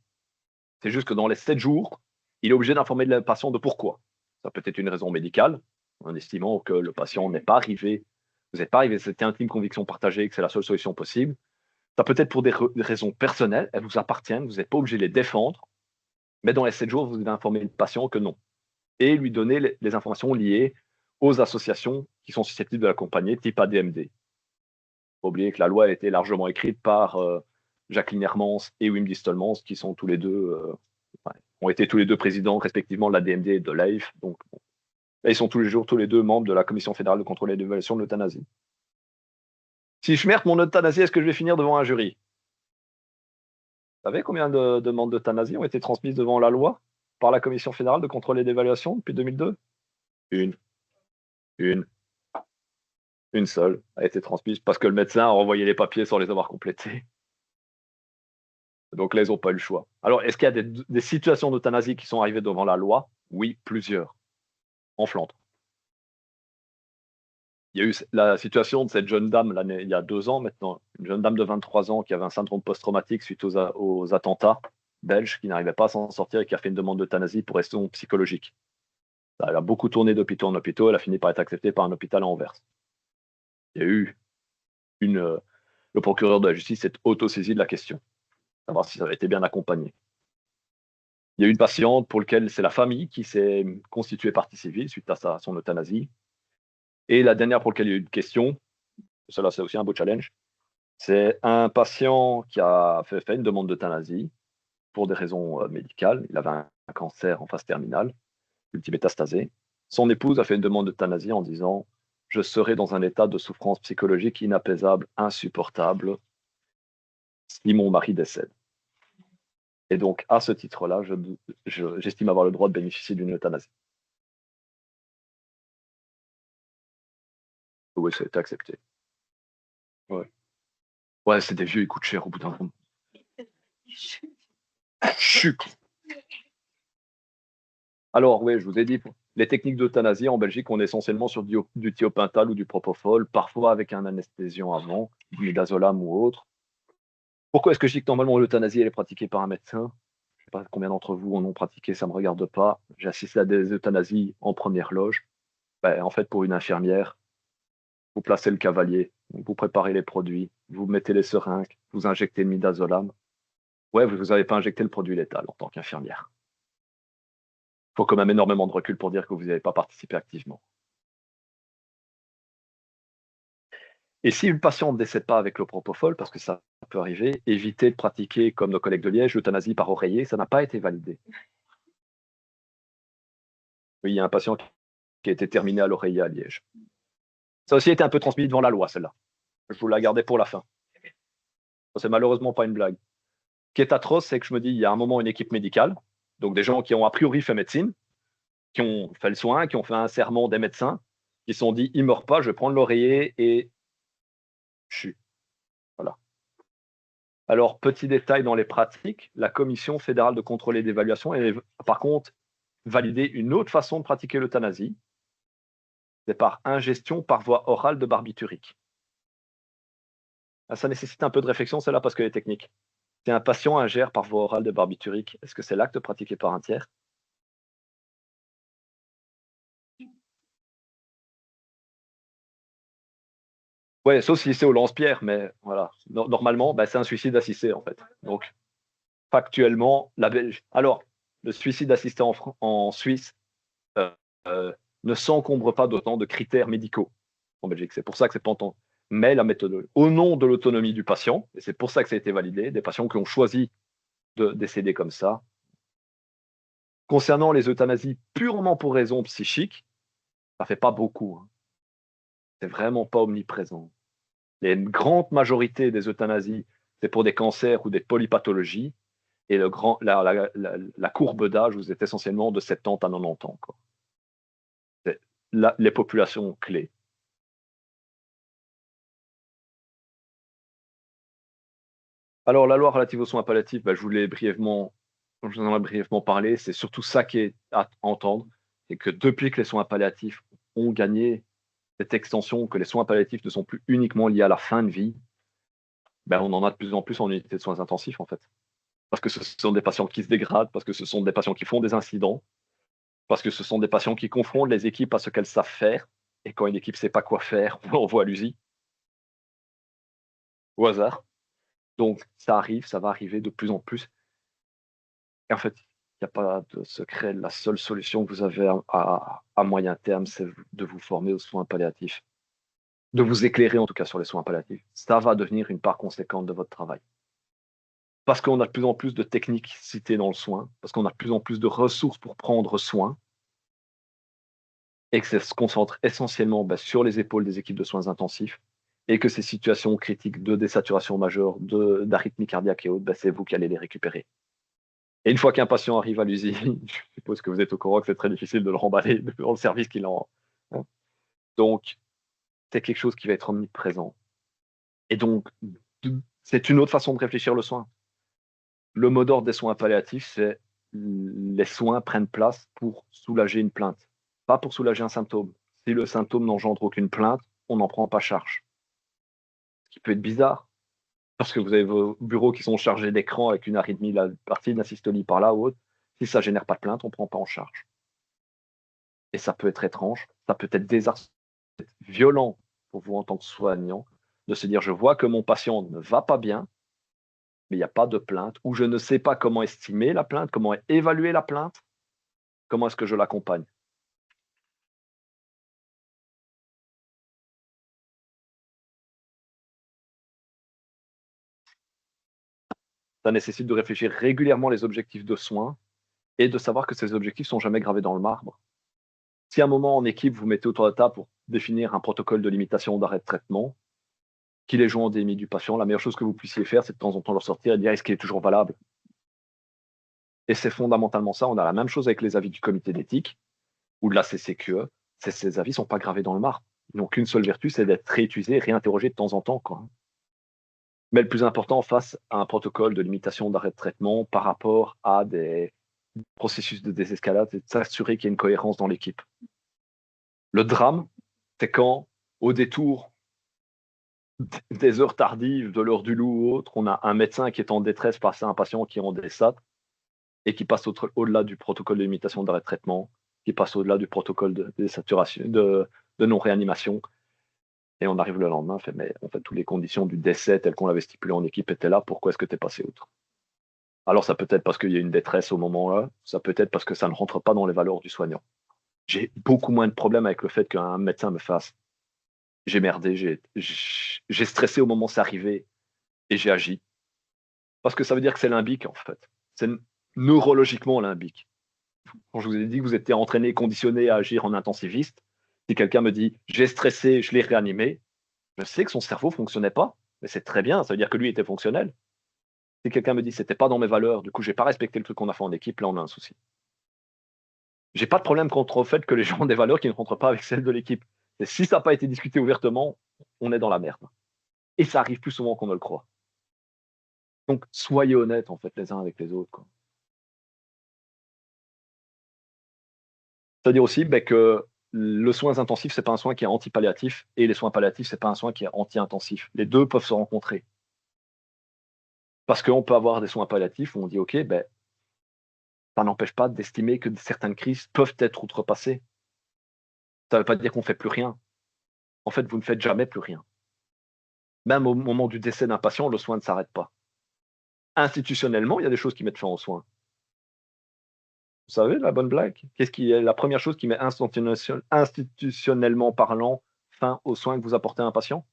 C'est juste que dans les 7 jours, il est obligé d'informer le patient de pourquoi. Ça peut être une raison médicale, en estimant que le patient n'est pas arrivé, vous n'êtes pas arrivé à cette intime conviction partagée que c'est la seule solution possible. Ça peut être pour des raisons personnelles, elles vous appartiennent, vous n'êtes pas obligé de les défendre, mais dans les 7 jours, vous devez informer le patient que non. Et lui donner les informations liées aux associations qui sont susceptibles de l'accompagner, type ADMD. Il faut oublier que la loi a été largement écrite par Jacqueline Hermans et Wim Distelmans, qui sont tous les deux, ont été tous les deux présidents respectivement de l'ADMD et de l'AIF. Donc, bon. Là, ils sont tous les deux membres de la Commission fédérale de contrôle et d'évaluation de l'euthanasie. Si je merde mon euthanasie, est-ce que je vais finir devant un jury? Vous savez combien de demandes d'euthanasie ont été transmises devant la loi par la Commission fédérale de contrôle et d'évaluation depuis 2002? Une. Une seule a été transmise parce que le médecin a renvoyé les papiers sans les avoir complétés. Donc là, ils n'ont pas eu le choix. Alors, est-ce qu'il y a des situations d'euthanasie qui sont arrivées devant la loi? Oui, plusieurs. En Flandre. Il y a eu la situation de cette jeune dame il y a 2 ans maintenant, une jeune dame de 23 ans qui avait un syndrome post-traumatique suite aux attentats belges, qui n'arrivait pas à s'en sortir et qui a fait une demande d'euthanasie pour raison psychologique. Elle a beaucoup tourné d'hôpitaux en hôpitaux, elle a fini par être acceptée par un hôpital à Anvers. Il y a eu le procureur de la justice s'est auto-saisi de la question, savoir si ça avait été bien accompagné. Il y a eu une patiente pour laquelle c'est la famille qui s'est constituée partie civile suite à son euthanasie. Et la dernière pour laquelle il y a eu une question, cela c'est aussi un beau challenge, c'est un patient qui a fait une demande d'euthanasie pour des raisons médicales. Il avait un cancer en phase terminale, multimétastasé. Son épouse a fait une demande d'euthanasie en disant « Je serai dans un état de souffrance psychologique inapaisable, insupportable, si mon mari décède. » Et donc, à ce titre-là, j'estime avoir le droit de bénéficier d'une euthanasie. Oui, ça a été accepté. Ouais, ouais, c'est des vieux, ils coûtent cher au bout d'un moment. Chut. Alors, oui, je vous ai dit, les techniques d'euthanasie en Belgique, on est essentiellement sur du thiopental ou du propofol, parfois avec un anesthésiant avant, du midazolam ou autre. Pourquoi est-ce que je dis que normalement l'euthanasie elle est pratiquée par un médecin? Je ne sais pas combien d'entre vous en ont pratiqué, ça ne me regarde pas. J'ai assisté à des euthanasies en première loge. Ben, en fait, pour une infirmière, vous placez le cavalier, vous préparez les produits, vous mettez les seringues, vous injectez le midazolam. Ouais, vous n'avez pas injecté le produit létal en tant qu'infirmière. Il faut quand même énormément de recul pour dire que vous n'avez pas participé activement. Et si le patient ne décède pas avec le propofol, parce que ça peut arriver, évitez de pratiquer, comme nos collègues de Liège, l'euthanasie par oreiller, ça n'a pas été validé. Oui, il y a un patient qui a été terminé à l'oreiller à Liège. Ça a aussi été un peu transmis devant la loi, celle-là. Je vous la gardais pour la fin. C'est malheureusement pas une blague. Ce qui est atroce, c'est que je me dis, il y a un moment une équipe médicale, donc des gens qui ont a priori fait médecine, qui ont fait le soin, qui ont fait un serment des médecins, qui se sont dit, il ne meurt pas, je vais prendre l'oreiller et je suis. Voilà. Alors, petit détail dans les pratiques, la Commission fédérale de contrôle et d'évaluation est par contre validé une autre façon de pratiquer l'euthanasie, c'est par ingestion par voie orale de barbiturique. Ah, ça nécessite un peu de réflexion, celle-là, parce qu'elle est technique. Si un patient ingère par voie orale de barbiturique, est-ce que c'est l'acte pratiqué par un tiers? Ouais, sauf si c'est au lance-pierre, mais voilà. Normalement, bah, c'est un suicide assisté, en fait. Donc, factuellement, la Belgique. Alors, le suicide assisté en Suisse euh, euh, ne s'encombre pas d'autant de critères médicaux en Belgique. C'est pour ça que c'est pas entendu. Mais la méthode, au nom de l'autonomie du patient, et c'est pour ça que ça a été validé, des patients qui ont choisi de décéder comme ça. Concernant les euthanasies purement pour raisons psychiques, ça fait pas beaucoup, hein. C'est vraiment pas omniprésent. Une grande majorité des euthanasies, c'est pour des cancers ou des polypathologies, et la courbe d'âge, vous êtes essentiellement de 70 à 90 ans, quoi. C'est les populations clés. Alors, la loi relative aux soins palliatifs, bah, je vous en ai brièvement parlé. C'est surtout ça qui est à entendre, c'est que depuis que les soins palliatifs ont gagné cette extension, que les soins palliatifs ne sont plus uniquement liés à la fin de vie, ben, on en a de plus en plus en unité de soins intensifs, en fait. Parce que ce sont des patients qui se dégradent, parce que ce sont des patients qui font des incidents, parce que ce sont des patients qui confrontent les équipes à ce qu'elles savent faire. Et quand une équipe ne sait pas quoi faire, on l'envoie à l'usine, au hasard. Donc, ça arrive, ça va arriver de plus en plus. Et en fait, il n'y a pas de secret. La seule solution que vous avez à moyen terme, c'est de vous former aux soins palliatifs, de vous éclairer en tout cas sur les soins palliatifs. Ça va devenir une part conséquente de votre travail. Parce qu'on a de plus en plus de techniques citées dans le soin, parce qu'on a de plus en plus de ressources pour prendre soin, et que ça se concentre essentiellement sur les épaules des équipes de soins intensifs, et que ces situations critiques de désaturation majeure, d'arythmie cardiaque et autres, c'est vous qui allez les récupérer. Et une fois qu'un patient arrive à l'usine, je suppose que vous êtes au courant que c'est très difficile de le remballer dans le service qu'il en. Hein. Donc, c'est quelque chose qui va être omniprésent. Et donc, c'est une autre façon de réfléchir le soin. Le mot d'ordre des soins palliatifs, c'est les soins prennent place pour soulager une plainte, pas pour soulager un symptôme. Si le symptôme n'engendre aucune plainte, on n'en prend pas charge. Ce qui peut être bizarre, parce que vous avez vos bureaux qui sont chargés d'écrans avec une arythmie, la partie d'une asystolie par là ou autre. Si ça génère pas de plainte, on ne prend pas en charge. Et ça peut être étrange, ça peut être violent pour vous en tant que soignant, de se dire: «Je vois que mon patient ne va pas bien, mais il n'y a pas de plainte» ou «Je ne sais pas comment estimer la plainte, comment évaluer la plainte, comment est-ce que je l'accompagne?» Ça nécessite de réfléchir régulièrement les objectifs de soins et de savoir que ces objectifs sont jamais gravés dans le marbre. Si à un moment en équipe, vous mettez autour de la table pour définir un protocole de limitation d'arrêt de traitement, qu'il est joint en DMI du patient, la meilleure chose que vous puissiez faire, c'est de temps en temps leur sortir et dire: «Est-ce qu'il est toujours valable?» Et c'est fondamentalement ça. On a la même chose avec les avis du comité d'éthique ou de la CCQE. Ces avis ne sont pas gravés dans le marbre. Ils n'ont qu'une seule vertu, c'est d'être réutilisés, réinterrogés de temps en temps, quoi. Mais le plus important face à un protocole de limitation d'arrêt de traitement par rapport à des processus de désescalade, c'est de s'assurer qu'il y a une cohérence dans l'équipe. Le drame, c'est quand, au détour des heures tardives, de l'heure du loup ou autre, on a un médecin qui est en détresse face à un patient qui est en DSAT et qui passe au-delà du protocole de limitation d'arrêt de traitement, qui passe au-delà du protocole de désaturation, de non-réanimation. Et on arrive le lendemain, on fait, mais en fait, toutes les conditions du décès telles qu'on l'avait stipulé en équipe étaient là, pourquoi est-ce que tu es passé outre? Alors, ça peut être parce qu'il y a une détresse au moment-là, ça peut être parce que ça ne rentre pas dans les valeurs du soignant. J'ai beaucoup moins de problèmes avec le fait qu'un médecin me fasse: j'ai merdé, j'ai stressé au moment où c'est arrivé et j'ai agi. Parce que ça veut dire que c'est limbique, en fait. C'est neurologiquement limbique. Quand je vous ai dit que vous étiez entraîné, conditionné à agir en intensiviste, si quelqu'un me dit: j'ai stressé, je l'ai réanimé, je sais que son cerveau fonctionnait pas, mais c'est très bien, ça veut dire que lui était fonctionnel. Si quelqu'un me dit: c'était pas dans mes valeurs, du coup j'ai pas respecté le truc qu'on a fait en équipe, là on a un souci. J'ai pas de problème contre le fait que les gens ont des valeurs qui ne rentrent pas avec celles de l'équipe. Et si ça n'a pas été discuté ouvertement, on est dans la merde. Et ça arrive plus souvent qu'on ne le croit. Donc, soyez honnêtes, en fait, les uns avec les autres, quoi. C'est-à-dire aussi, que le soins intensif, c'est pas un soin qui est anti-palliatif et les soins palliatifs, c'est pas un soin qui est anti-intensif. Les 2 peuvent se rencontrer. Parce qu'on peut avoir des soins palliatifs où on dit: «OK, ça n'empêche pas d'estimer que certaines crises peuvent être outrepassées». Ça ne veut pas dire qu'on fait plus rien. En fait, vous ne faites jamais plus rien. Même au moment du décès d'un patient, le soin ne s'arrête pas. Institutionnellement, il y a des choses qui mettent fin aux soins. Vous savez, la bonne blague? Qu'est-ce qui est la première chose qui met institutionnellement parlant, fin aux soins que vous apportez à un patient?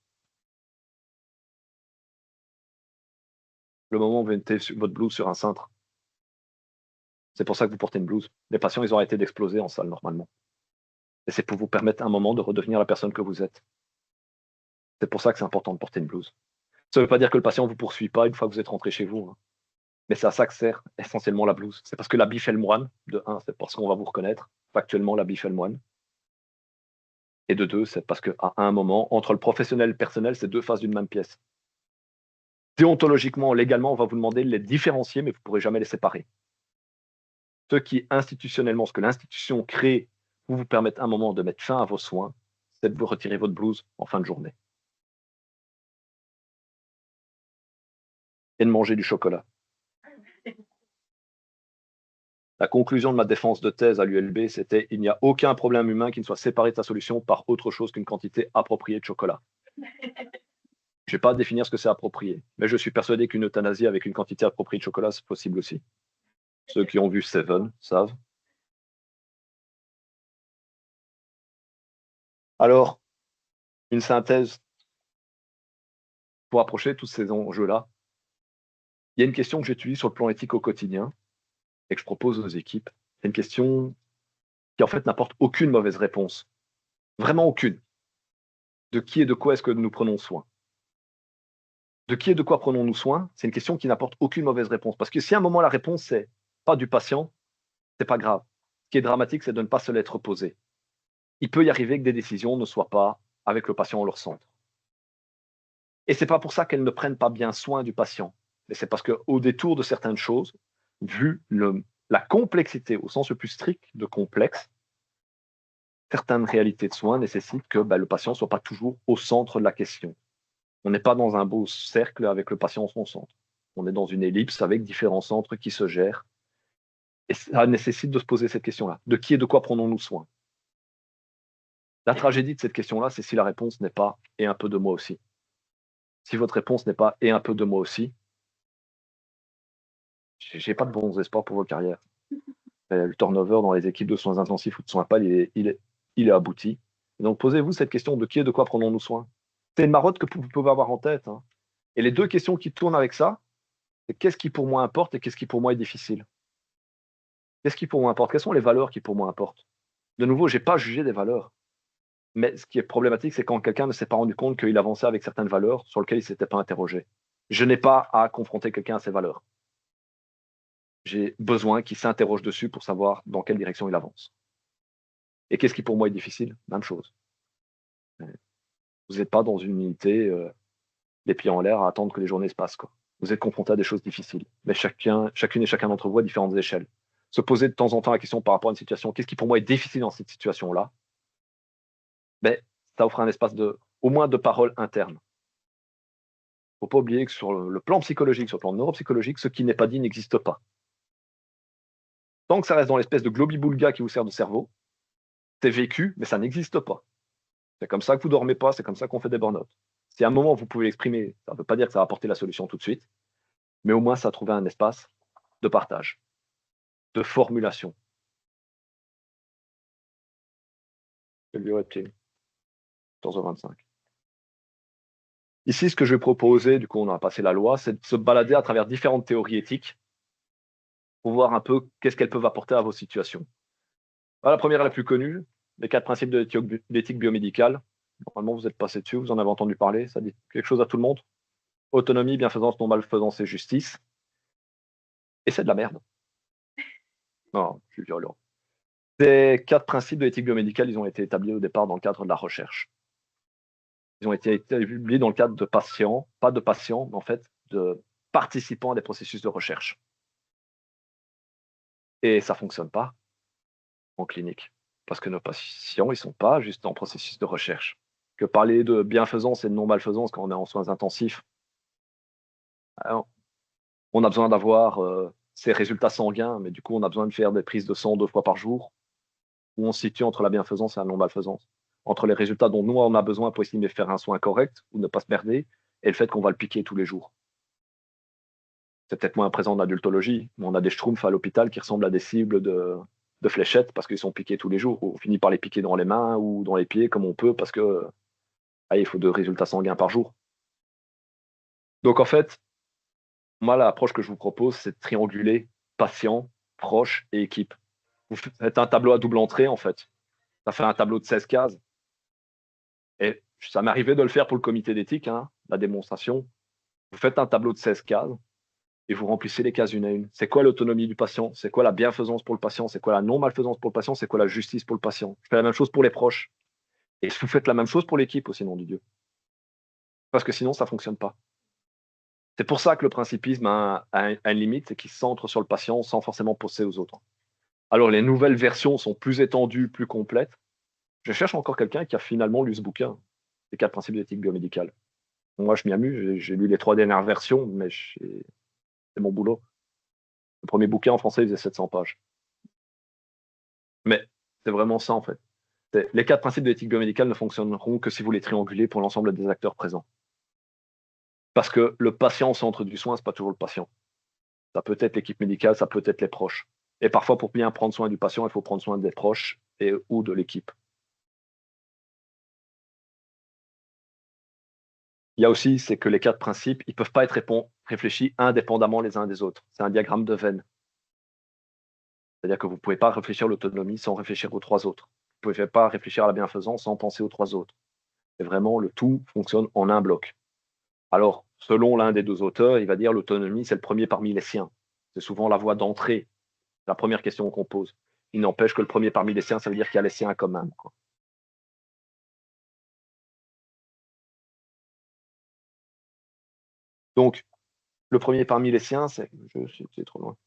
Le moment où vous mettez votre blouse sur un cintre. C'est pour ça que vous portez une blouse. Les patients, ils ont arrêté d'exploser en salle normalement. Et c'est pour vous permettre un moment de redevenir la personne que vous êtes. C'est pour ça que c'est important de porter une blouse. Ça ne veut pas dire que le patient ne vous poursuit pas une fois que vous êtes rentré chez vous, hein. Mais c'est à ça que sert essentiellement la blouse. C'est parce que l'habit fait le moine, de un, c'est parce qu'on va vous reconnaître. Factuellement, l'habit fait le moine. Et de deux, c'est parce qu'à un moment, entre le professionnel et le personnel, c'est deux faces d'une même pièce. Déontologiquement, légalement, on va vous demander de les différencier, mais vous ne pourrez jamais les séparer. Ce qui, institutionnellement, ce que l'institution crée pour vous permettre à un moment de mettre fin à vos soins, c'est de vous retirer votre blouse en fin de journée et de manger du chocolat. La conclusion de ma défense de thèse à l'ULB, c'était: il n'y a aucun problème humain qui ne soit séparé de sa solution par autre chose qu'une quantité appropriée de chocolat. Je ne vais pas définir ce que c'est approprié, mais je suis persuadé qu'une euthanasie avec une quantité appropriée de chocolat, c'est possible aussi. Ceux qui ont vu Seven savent. Alors, une synthèse pour approcher tous ces enjeux-là. Il y a une question que j'utilise sur le plan éthique au quotidien et que je propose aux équipes. C'est une question qui, en fait, n'apporte aucune mauvaise réponse. Vraiment aucune. De qui et de quoi est-ce que nous prenons soin? De qui et de quoi prenons-nous soin? C'est une question qui n'apporte aucune mauvaise réponse. Parce que si à un moment la réponse c'est pas du patient, c'est pas grave. Ce qui est dramatique, c'est de ne pas se l'être posée. Il peut y arriver que des décisions ne soient pas avec le patient en leur centre. Et c'est pas pour ça qu'elles ne prennent pas bien soin du patient. Mais c'est parce qu'au détour de certaines choses, vu la complexité au sens le plus strict de complexe, certaines réalités de soins nécessitent que le patient ne soit pas toujours au centre de la question. On n'est pas dans un beau cercle avec le patient en son centre. On est dans une ellipse avec différents centres qui se gèrent. Et ça nécessite de se poser cette question-là. De qui et de quoi prenons-nous soin? La tragédie de cette question-là, c'est si la réponse n'est pas et un peu de moi aussi. Si votre réponse n'est pas et un peu de moi aussi, j'ai pas de bons espoirs pour vos carrières. Le turnover dans les équipes de soins intensifs ou de soins PAL, il est abouti. Donc posez-vous cette question de qui et de quoi prenons-nous soin? C'est une marotte que vous pouvez avoir en tête, hein. Et les deux questions qui tournent avec ça, c'est qu'est-ce qui pour moi importe et qu'est-ce qui pour moi est difficile? Qu'est-ce qui pour moi importe? Quelles sont les valeurs qui pour moi importent? De nouveau, j'ai pas jugé des valeurs. Mais ce qui est problématique, c'est quand quelqu'un ne s'est pas rendu compte qu'il avançait avec certaines valeurs sur lesquelles il ne s'était pas interrogé. Je n'ai pas à confronter quelqu'un à ses valeurs. J'ai besoin qu'il s'interroge dessus pour savoir dans quelle direction il avance. Et qu'est-ce qui pour moi est difficile? Même chose. Vous n'êtes pas dans une unité, les pieds en l'air à attendre que les journées se passent, quoi. Vous êtes confronté à des choses difficiles. Mais chacune et chacun d'entre vous à différentes échelles. Se poser de temps en temps la question par rapport à une situation, qu'est-ce qui pour moi est difficile dans cette situation-là? Ben, ça offre un espace au moins de parole interne. Il ne faut pas oublier que sur le plan psychologique, sur le plan neuropsychologique, ce qui n'est pas dit n'existe pas. Tant que ça reste dans l'espèce de globi-boulga qui vous sert de cerveau, c'est vécu, mais ça n'existe pas. C'est comme ça que vous dormez pas, c'est comme ça qu'on fait des burn-out. Si à un moment vous pouvez l'exprimer, ça ne veut pas dire que ça va apporter la solution tout de suite, mais au moins ça a trouvé un espace de partage, de formulation. Que lui aurait-il 14h25. Ici, ce que je vais proposer, du coup on a passé la loi, c'est de se balader à travers différentes théories éthiques pour voir un peu qu'est-ce qu'elles peuvent apporter à vos situations. La première, la plus connue, les 4 principes de l'éthique biomédicale. Normalement, vous êtes passé dessus, vous en avez entendu parler, ça dit quelque chose à tout le monde? Autonomie, bienfaisance, non-malfaisance et justice. Et c'est de la merde. Non, je suis violent. Ces 4 principes de l'éthique biomédicale, ils ont été établis au départ dans le cadre de la recherche. Ils ont été établis dans le cadre de patients, pas de patients, mais en fait de participant à des processus de recherche. Et ça ne fonctionne pas en clinique, parce que nos patients, ils ne sont pas juste en processus de recherche. Que parler de bienfaisance et de non-malfaisance quand on est en soins intensifs, alors, on a besoin d'avoir ces résultats sanguins, mais du coup, on a besoin de faire des prises de sang 2 fois par jour, où on se situe entre la bienfaisance et la non-malfaisance. Entre les résultats dont nous, on a besoin pour estimer faire un soin correct ou ne pas se merder, et le fait qu'on va le piquer tous les jours. C'est peut-être moins présent en adultologie, mais on a des schtroumpfs à l'hôpital qui ressemblent à des cibles de fléchettes parce qu'ils sont piqués tous les jours. On finit par les piquer dans les mains ou dans les pieds comme on peut parce que il faut 2 résultats sanguins par jour. Donc en fait, moi, l'approche que je vous propose, c'est de trianguler patient, proche et équipe. Vous faites un tableau à double entrée, en fait. Ça fait un tableau de 16 cases. Et ça m'est arrivé de le faire pour le comité d'éthique, hein, la démonstration. Vous faites un tableau de 16 cases et vous remplissez les cases une à une. C'est quoi l'autonomie du patient? C'est quoi la bienfaisance pour le patient? C'est quoi la non-malfaisance pour le patient? C'est quoi la justice pour le patient? Je fais la même chose pour les proches. Et vous faites la même chose pour l'équipe aussi, nom de Dieu. Parce que sinon, ça ne fonctionne pas. C'est pour ça que le principisme a une limite, c'est qu'il se centre sur le patient sans forcément penser aux autres. Alors, les nouvelles versions sont plus étendues, plus complètes. Je cherche encore quelqu'un qui a finalement lu ce bouquin, Les 4 principes d'éthique biomédicale. Moi, je m'y amuse, j'ai lu les 3 dernières versions, mais c'est mon boulot. Le premier bouquin en français, il faisait 700 pages. Mais c'est vraiment ça, en fait. Les 4 principes de l'éthique biomédicale ne fonctionneront que si vous les triangulez pour l'ensemble des acteurs présents. Parce que le patient au centre du soin, ce n'est pas toujours le patient. Ça peut être l'équipe médicale, ça peut être les proches. Et parfois, pour bien prendre soin du patient, il faut prendre soin des proches ou de l'équipe. Il y a aussi, c'est que les 4 principes, ils ne peuvent pas être réfléchis indépendamment les uns des autres. C'est un diagramme de Venn. C'est-à-dire que vous ne pouvez pas réfléchir à l'autonomie sans réfléchir aux 3 autres. Vous ne pouvez pas réfléchir à la bienfaisance sans penser aux 3 autres. Et vraiment, le tout fonctionne en un bloc. Alors, selon l'un des 2 auteurs, il va dire l'autonomie, c'est le premier parmi les siens. C'est souvent la voie d'entrée, la première question qu'on pose. Il n'empêche que le premier parmi les siens, ça veut dire qu'il y a les siens quand même, quoi. Donc, le premier parmi les siens, c'est trop loin.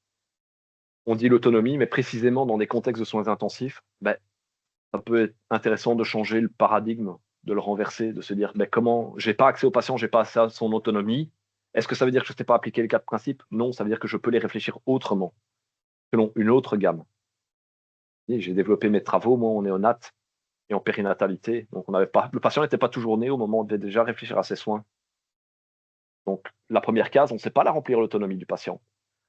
On dit l'autonomie, mais précisément dans des contextes de soins intensifs, ça peut être intéressant de changer le paradigme, de le renverser, de se dire comment j'ai pas accès au patient, j'ai pas accès à son autonomie. Est-ce que ça veut dire que je ne sais pas appliquer les 4 principes? Non, ça veut dire que je peux les réfléchir autrement, selon une autre gamme. Et j'ai développé mes travaux, moi, en néonat et en périnatalité. Donc, le patient n'était pas toujours né au moment où on devait déjà réfléchir à ses soins. Donc, la première case, on ne sait pas la remplir, l'autonomie du patient.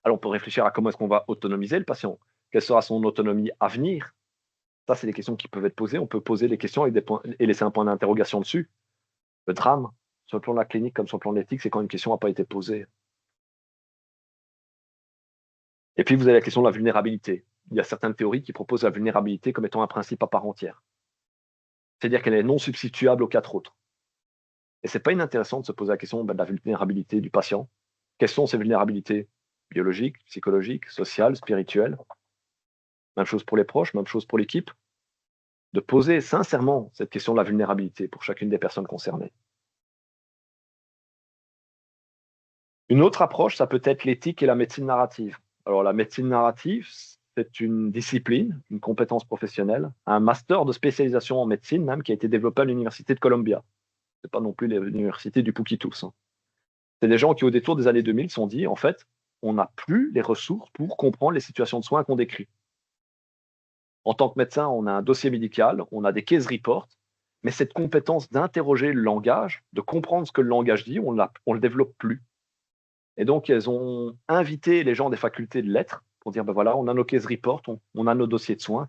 Alors, on peut réfléchir à comment est-ce qu'on va autonomiser le patient. Quelle sera son autonomie à venir? Ça, c'est des questions qui peuvent être posées. On peut poser les questions avec des points, et laisser un point d'interrogation dessus. Le drame, sur le plan de la clinique comme sur le plan de l'éthique, c'est quand une question n'a pas été posée. Et puis, vous avez la question de la vulnérabilité. Il y a certaines théories qui proposent la vulnérabilité comme étant un principe à part entière. C'est-à-dire qu'elle est non substituable aux 4 autres. Et c'est pas inintéressant de se poser la question de la vulnérabilité du patient. Quelles sont ces vulnérabilités biologiques, psychologiques, sociales, spirituelles? Même chose pour les proches, même chose pour l'équipe. De poser sincèrement cette question de la vulnérabilité pour chacune des personnes concernées. Une autre approche, ça peut être l'éthique et la médecine narrative. Alors la médecine narrative, c'est une discipline, une compétence professionnelle, un master de spécialisation en médecine même qui a été développé à l'université de Columbia. C'est pas non plus l'université du Pouquitus, hein. C'est des gens qui, au détour des années 2000, se sont dit, en fait, on n'a plus les ressources pour comprendre les situations de soins qu'on décrit. En tant que médecin, on a un dossier médical, on a des case reports, mais cette compétence d'interroger le langage, de comprendre ce que le langage dit, on ne le développe plus. Et donc, elles ont invité les gens des facultés de lettres pour dire, voilà, on a nos case reports, on a nos dossiers de soins,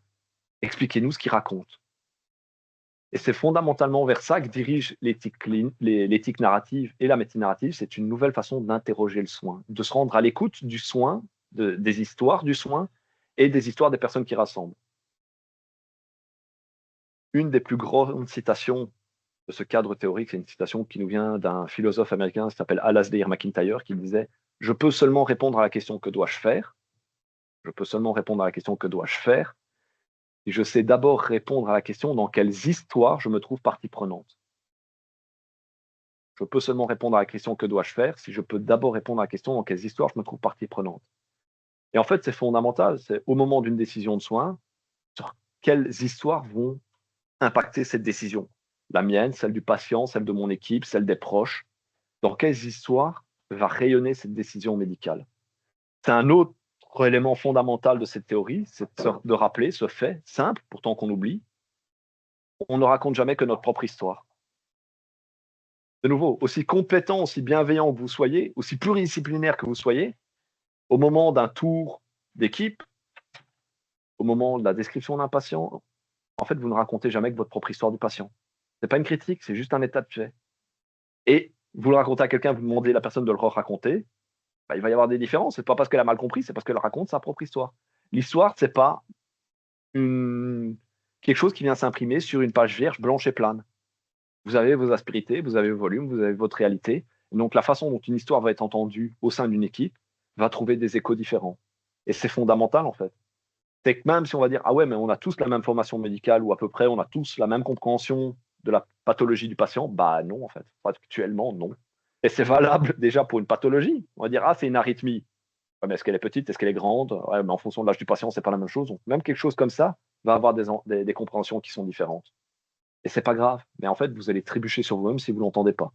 expliquez-nous ce qu'ils racontent. Et c'est fondamentalement vers ça que dirige l'éthique narrative et la médecine narrative. C'est une nouvelle façon d'interroger le soin, de se rendre à l'écoute du soin, des histoires du soin et des histoires des personnes qui rassemblent. Une des plus grandes citations de ce cadre théorique, c'est une citation qui nous vient d'un philosophe américain qui s'appelle Alasdair MacIntyre, qui disait « Je peux seulement répondre à la question que dois-je faire? Je peux seulement répondre à la question que dois-je faire? Et je sais d'abord répondre à la question dans quelles histoires je me trouve partie prenante. » Je peux seulement répondre à la question que dois-je faire si je peux d'abord répondre à la question dans quelles histoires je me trouve partie prenante. Et en fait, c'est fondamental. C'est au moment d'une décision de soin, sur quelles histoires vont impacter cette décision. La mienne, celle du patient, celle de mon équipe, celle des proches. Dans quelles histoires va rayonner cette décision médicale. C'est un autre élément fondamental de cette théorie, c'est de rappeler ce fait simple, pourtant qu'on oublie. On ne raconte jamais que notre propre histoire. De nouveau, aussi compétent, aussi bienveillant que vous soyez, aussi pluridisciplinaire que vous soyez, au moment d'un tour d'équipe, au moment de la description d'un patient, en fait, vous ne racontez jamais que votre propre histoire du patient. Ce n'est pas une critique, c'est juste un état de fait. Et vous le racontez à quelqu'un, vous demandez à la personne de le raconter, bah, il va y avoir des différences. C'est pas parce qu'elle a mal compris, c'est parce qu'elle raconte sa propre histoire. L'histoire, c'est pas quelque chose qui vient s'imprimer sur une page vierge, blanche et plane. Vous avez vos aspérités, vous avez vos volumes, vous avez votre réalité. Et donc, la façon dont une histoire va être entendue au sein d'une équipe va trouver des échos différents. Et c'est fondamental, en fait. C'est que même si on va dire, ah ouais, mais on a tous la même formation médicale ou à peu près, on a tous la même compréhension de la pathologie du patient, bah non, en fait. Actuellement, non. Et c'est valable déjà pour une pathologie. On va dire, ah, c'est une arythmie. Ouais, mais est-ce qu'elle est petite? Est-ce qu'elle est grande? Ouais, mais en fonction de l'âge du patient, c'est pas la même chose. Donc, même quelque chose comme ça va avoir des compréhensions qui sont différentes. Et c'est pas grave. Mais en fait, vous allez trébucher sur vous-même si vous l'entendez pas.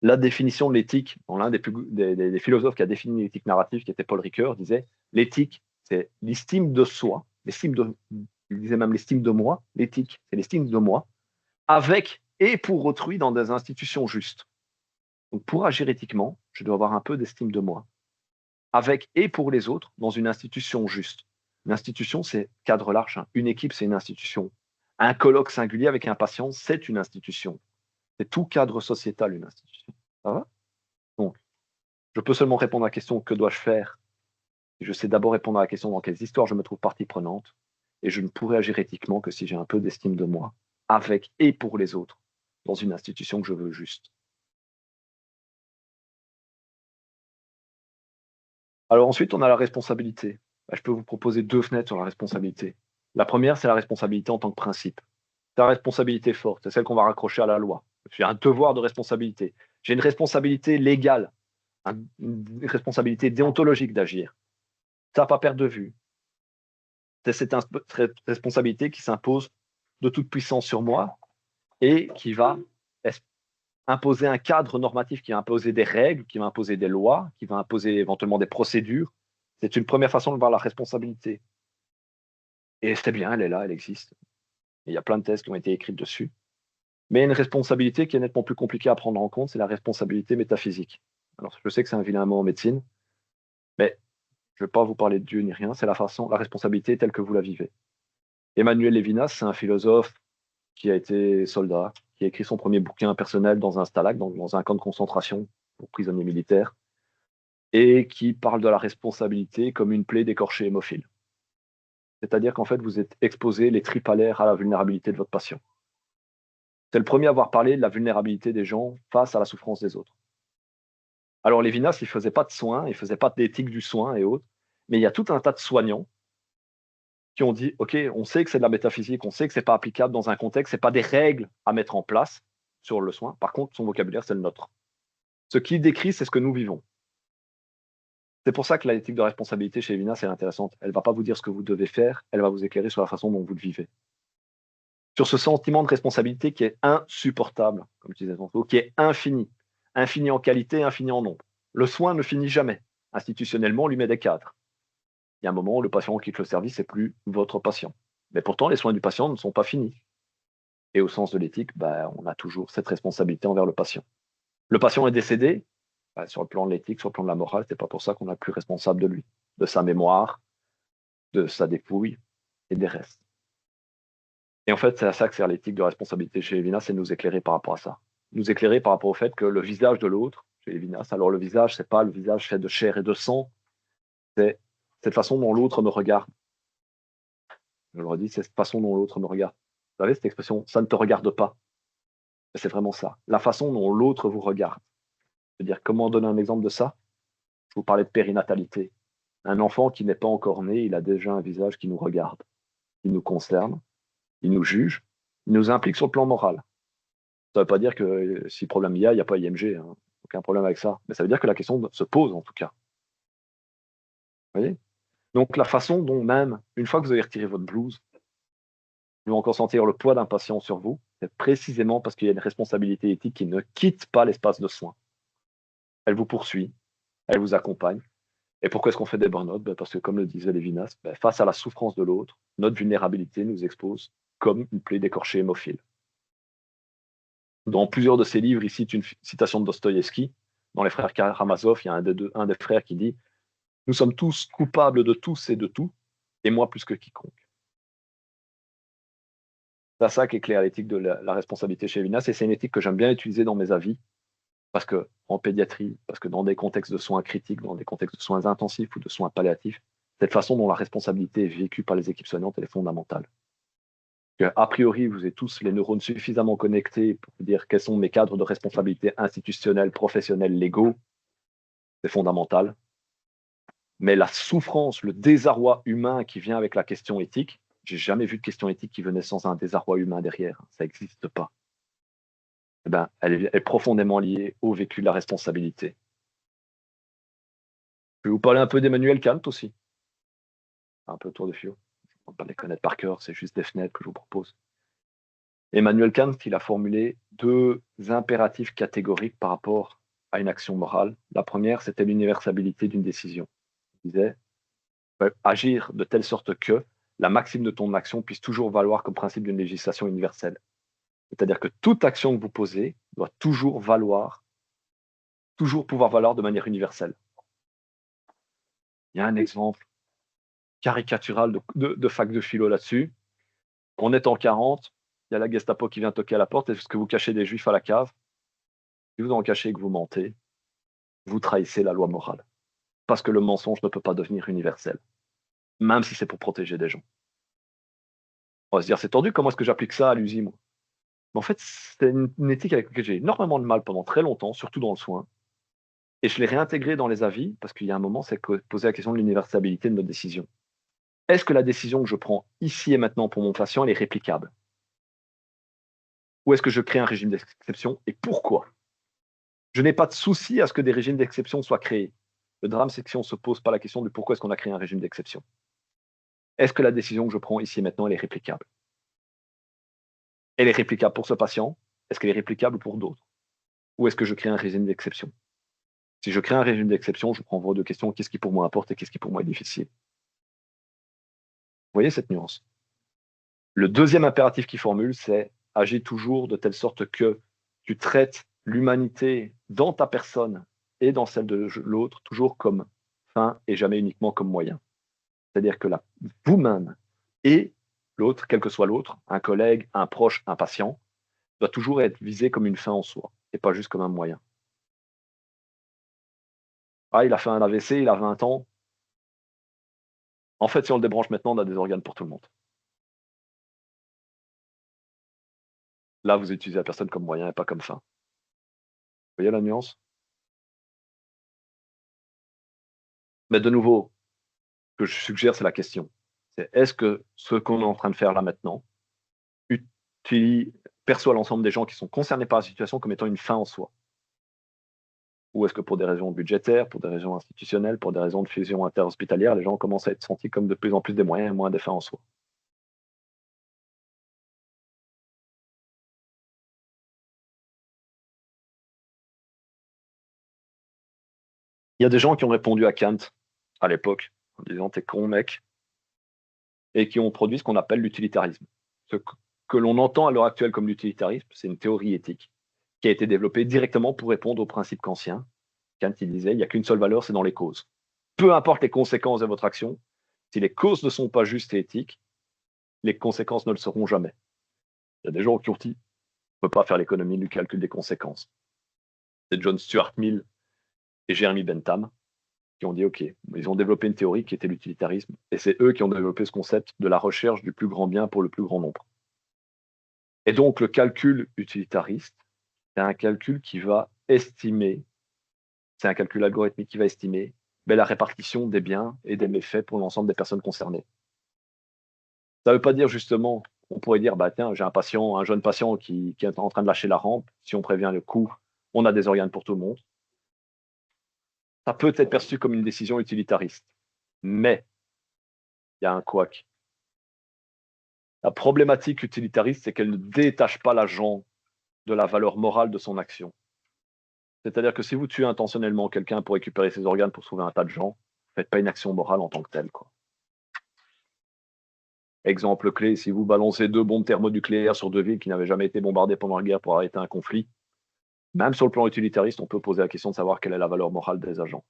La définition de l'éthique, dans l'un des philosophes qui a défini l'éthique narrative, qui était Paul Ricoeur, disait l'éthique, c'est l'estime de soi, il disait même l'estime de moi. L'éthique, c'est l'estime de moi, avec et pour autrui dans des institutions justes. Donc, pour agir éthiquement, je dois avoir un peu d'estime de moi, avec et pour les autres dans une institution juste. Une institution, c'est cadre large. Hein. Une équipe, c'est une institution. Un colloque singulier avec un patient, c'est une institution. C'est tout cadre sociétal, une institution. Ça va? Donc, je peux seulement répondre à la question que dois-je faire? Je sais d'abord répondre à la question dans quelles histoires je me trouve partie prenante. Et je ne pourrai agir éthiquement que si j'ai un peu d'estime de moi, avec et pour les autres, dans une institution que je veux juste. Alors ensuite, on a la responsabilité. Je peux vous proposer deux fenêtres sur la responsabilité. La première, c'est la responsabilité en tant que principe. C'est la responsabilité forte, c'est celle qu'on va raccrocher à la loi. J'ai un devoir de responsabilité. J'ai une responsabilité légale, une responsabilité déontologique d'agir. Ça, pas perdre de vue. C'est cette responsabilité qui s'impose de toute puissance sur moi et qui va imposer un cadre normatif, qui va imposer des règles, qui va imposer des lois, qui va imposer éventuellement des procédures. C'est une première façon de voir la responsabilité. Et c'est bien, elle est là, elle existe. Et il y a plein de thèses qui ont été écrites dessus. Mais une responsabilité qui est nettement plus compliquée à prendre en compte, c'est la responsabilité métaphysique. Alors, je sais que c'est un vilain mot en médecine, mais je ne vais pas vous parler de Dieu ni rien, c'est la responsabilité telle que vous la vivez. Emmanuel Levinas, c'est un philosophe qui a été soldat, qui a écrit son premier bouquin personnel dans un stalag, dans un camp de concentration pour prisonniers militaires, et qui parle de la responsabilité comme une plaie d'écorché hémophile. C'est-à-dire qu'en fait, vous êtes exposé les tripes à l'air à la vulnérabilité de votre patient. C'est le premier à avoir parlé de la vulnérabilité des gens face à la souffrance des autres. Alors Lévinas, il ne faisait pas de soins, il ne faisait pas d'éthique du soin et autres, mais il y a tout un tas de soignants qui ont dit, OK, on sait que c'est de la métaphysique, on sait que ce n'est pas applicable dans un contexte, ce n'est pas des règles à mettre en place sur le soin. Par contre, son vocabulaire, c'est le nôtre. Ce qu'il décrit, c'est ce que nous vivons. C'est pour ça que l'éthique de responsabilité chez Lévinas est intéressante. Elle ne va pas vous dire ce que vous devez faire, elle va vous éclairer sur la façon dont vous le vivez. Sur ce sentiment de responsabilité qui est insupportable, comme je disais tantôt, qui est infini. Infini en qualité, infini en nombre. Le soin ne finit jamais. Institutionnellement, on lui met des cadres. Il y a un moment où le patient quitte le service, c'est plus votre patient. Mais pourtant, les soins du patient ne sont pas finis. Et au sens de l'éthique, on a toujours cette responsabilité envers le patient. Le patient est décédé, sur le plan de l'éthique, sur le plan de la morale, c'est pas pour ça qu'on n'est plus responsable de lui, de sa mémoire, de sa dépouille et des restes. Et en fait, c'est à ça que sert l'éthique de responsabilité chez Lévinas, c'est de nous éclairer par rapport à ça. Nous éclairer par rapport au fait que le visage de l'autre, chez Lévinas, alors le visage, c'est pas le visage fait de chair et de sang, c'est cette façon dont l'autre me regarde. Je le redis, c'est cette façon dont l'autre me regarde. Vous savez, cette expression, ça ne te regarde pas. C'est vraiment ça. La façon dont l'autre vous regarde. Je veux dire, comment donner un exemple de ça? Je vous parlais de périnatalité. Un enfant qui n'est pas encore né, il a déjà un visage qui nous regarde. Il nous concerne, il nous juge, il nous implique sur le plan moral. Ça ne veut pas dire que si problème il y a pas IMG, hein. Aucun problème avec ça. Mais ça veut dire que la question se pose en tout cas. Vous voyez? Donc la façon dont même, une fois que vous avez retiré votre blouse, vous allez encore sentir le poids d'un patient sur vous, c'est précisément parce qu'il y a une responsabilité éthique qui ne quitte pas l'espace de soins. Elle vous poursuit, elle vous accompagne. Et pourquoi est-ce qu'on fait des burn-out? Parce que comme le disait Lévinas, face à la souffrance de l'autre, notre vulnérabilité nous expose comme une plaie d'écorché hémophile. Dans plusieurs de ses livres, il cite une citation de Dostoïevski. Dans Les Frères Karamazov, il y a un des frères qui dit: nous sommes tous coupables de tous et de tout, et moi plus que quiconque. C'est ça qui est clair, l'éthique de la responsabilité chez Lévinas, et c'est une éthique que j'aime bien utiliser dans mes avis, parce que en pédiatrie, parce que dans des contextes de soins critiques, dans des contextes de soins intensifs ou de soins palliatifs, cette façon dont la responsabilité est vécue par les équipes soignantes, elle est fondamentale. A priori, vous avez tous les neurones suffisamment connectés pour vous dire quels sont mes cadres de responsabilité institutionnels, professionnels, légaux, c'est fondamental. Mais la souffrance, le désarroi humain qui vient avec la question éthique, j'ai jamais vu de question éthique qui venait sans un désarroi humain derrière. Ça n'existe pas. Eh ben, elle est profondément liée au vécu de la responsabilité. Je vais vous parler un peu d'Emmanuel Kant aussi. Un peu tour de fio. On ne va pas les connaître par cœur, c'est juste des fenêtres que je vous propose. Emmanuel Kant, il a formulé deux impératifs catégoriques par rapport à une action morale. La première, c'était l'universalité d'une décision. Il disait agir de telle sorte que la maxime de ton action puisse toujours valoir comme principe d'une législation universelle. C'est-à-dire que toute action que vous posez doit toujours valoir, toujours pouvoir valoir de manière universelle. Il y a un exemple caricatural de fac de philo là-dessus. On est en 40, il y a la Gestapo qui vient toquer à la porte. Est-ce que vous cachez des juifs à la cave? Si vous en cachez et que vous mentez, vous trahissez la loi morale. Parce que le mensonge ne peut pas devenir universel, même si c'est pour protéger des gens. On va se dire, c'est tordu, comment est-ce que j'applique ça à l'usine, moi? Mais en fait, c'est une éthique avec laquelle j'ai énormément de mal pendant très longtemps, surtout dans le soin. Et je l'ai réintégrée dans les avis, parce qu'il y a un moment, c'est poser la question de l'universalité de notre décision. Est-ce que la décision que je prends ici et maintenant pour mon patient, elle est réplicable? Ou est-ce que je crée un régime d'exception, et pourquoi? Je n'ai pas de souci à ce que des régimes d'exception soient créés. Le drame, c'est que si on ne se pose pas la question de pourquoi est-ce qu'on a créé un régime d'exception. Est-ce que la décision que je prends ici et maintenant, elle est réplicable? Elle est réplicable pour ce patient? Est-ce qu'elle est réplicable pour d'autres? Ou est-ce que je crée un régime d'exception? Si je crée un régime d'exception, je prends vos deux questions, qu'est-ce qui pour moi importe et qu'est-ce qui pour moi est difficile? Vous voyez cette nuance? Le deuxième impératif qu'il formule, c'est agis toujours de telle sorte que tu traites l'humanité dans ta personne et dans celle de l'autre toujours comme fin et jamais uniquement comme moyen. C'est-à-dire que vous-même et l'autre, quel que soit l'autre, un collègue, un proche, un patient, doit toujours être visé comme une fin en soi et pas juste comme un moyen. Ah, il a fait un AVC, il a 20 ans. En fait, si on le débranche maintenant, on a des organes pour tout le monde. Là, vous utilisez la personne comme moyen et pas comme fin. Vous voyez la nuance? Mais de nouveau, ce que je suggère, c'est la question. C'est est-ce que ce qu'on est en train de faire là maintenant perçoit l'ensemble des gens qui sont concernés par la situation comme étant une fin en soi? Ou est-ce que pour des raisons budgétaires, pour des raisons institutionnelles, pour des raisons de fusion interhospitalière, les gens commencent à être sentis comme de plus en plus des moyens et moins des fins en soi? Il y a des gens qui ont répondu à Kant à l'époque en disant t'es con mec, et qui ont produit ce qu'on appelle l'utilitarisme. Ce que l'on entend à l'heure actuelle comme l'utilitarisme, c'est une théorie éthique qui a été développée directement pour répondre aux principes kantiens. Kant il disait il n'y a qu'une seule valeur, c'est dans les causes. Peu importe les conséquences de votre action, si les causes ne sont pas justes et éthiques, les conséquences ne le seront jamais. Il y a des gens qui ont dit on ne peut pas faire l'économie du calcul des conséquences. C'est John Stuart Mill et Jeremy Bentham qui ont dit OK, ils ont développé une théorie qui était l'utilitarisme, et c'est eux qui ont développé ce concept de la recherche du plus grand bien pour le plus grand nombre. Et donc le calcul utilitariste, c'est un calcul qui va estimer, c'est un calcul algorithmique qui va estimer la répartition des biens et des méfaits pour l'ensemble des personnes concernées. Ça ne veut pas dire justement On pourrait dire, bah tiens, j'ai un jeune patient qui est en train de lâcher la rampe. Si on prévient le coup, on a des organes pour tout le monde. Ça peut être perçu comme une décision utilitariste. Mais il y a un couac. La problématique utilitariste, c'est qu'elle ne détache pas l'agent de la valeur morale de son action. C'est-à-dire que si vous tuez intentionnellement quelqu'un pour récupérer ses organes pour sauver un tas de gens, vous faites pas une action morale en tant que telle, quoi. Exemple clé, si vous balancez 2 bombes thermonucléaires sur 2 villes qui n'avaient jamais été bombardées pendant la guerre pour arrêter un conflit, même sur le plan utilitariste, on peut poser la question de savoir quelle est la valeur morale des agents.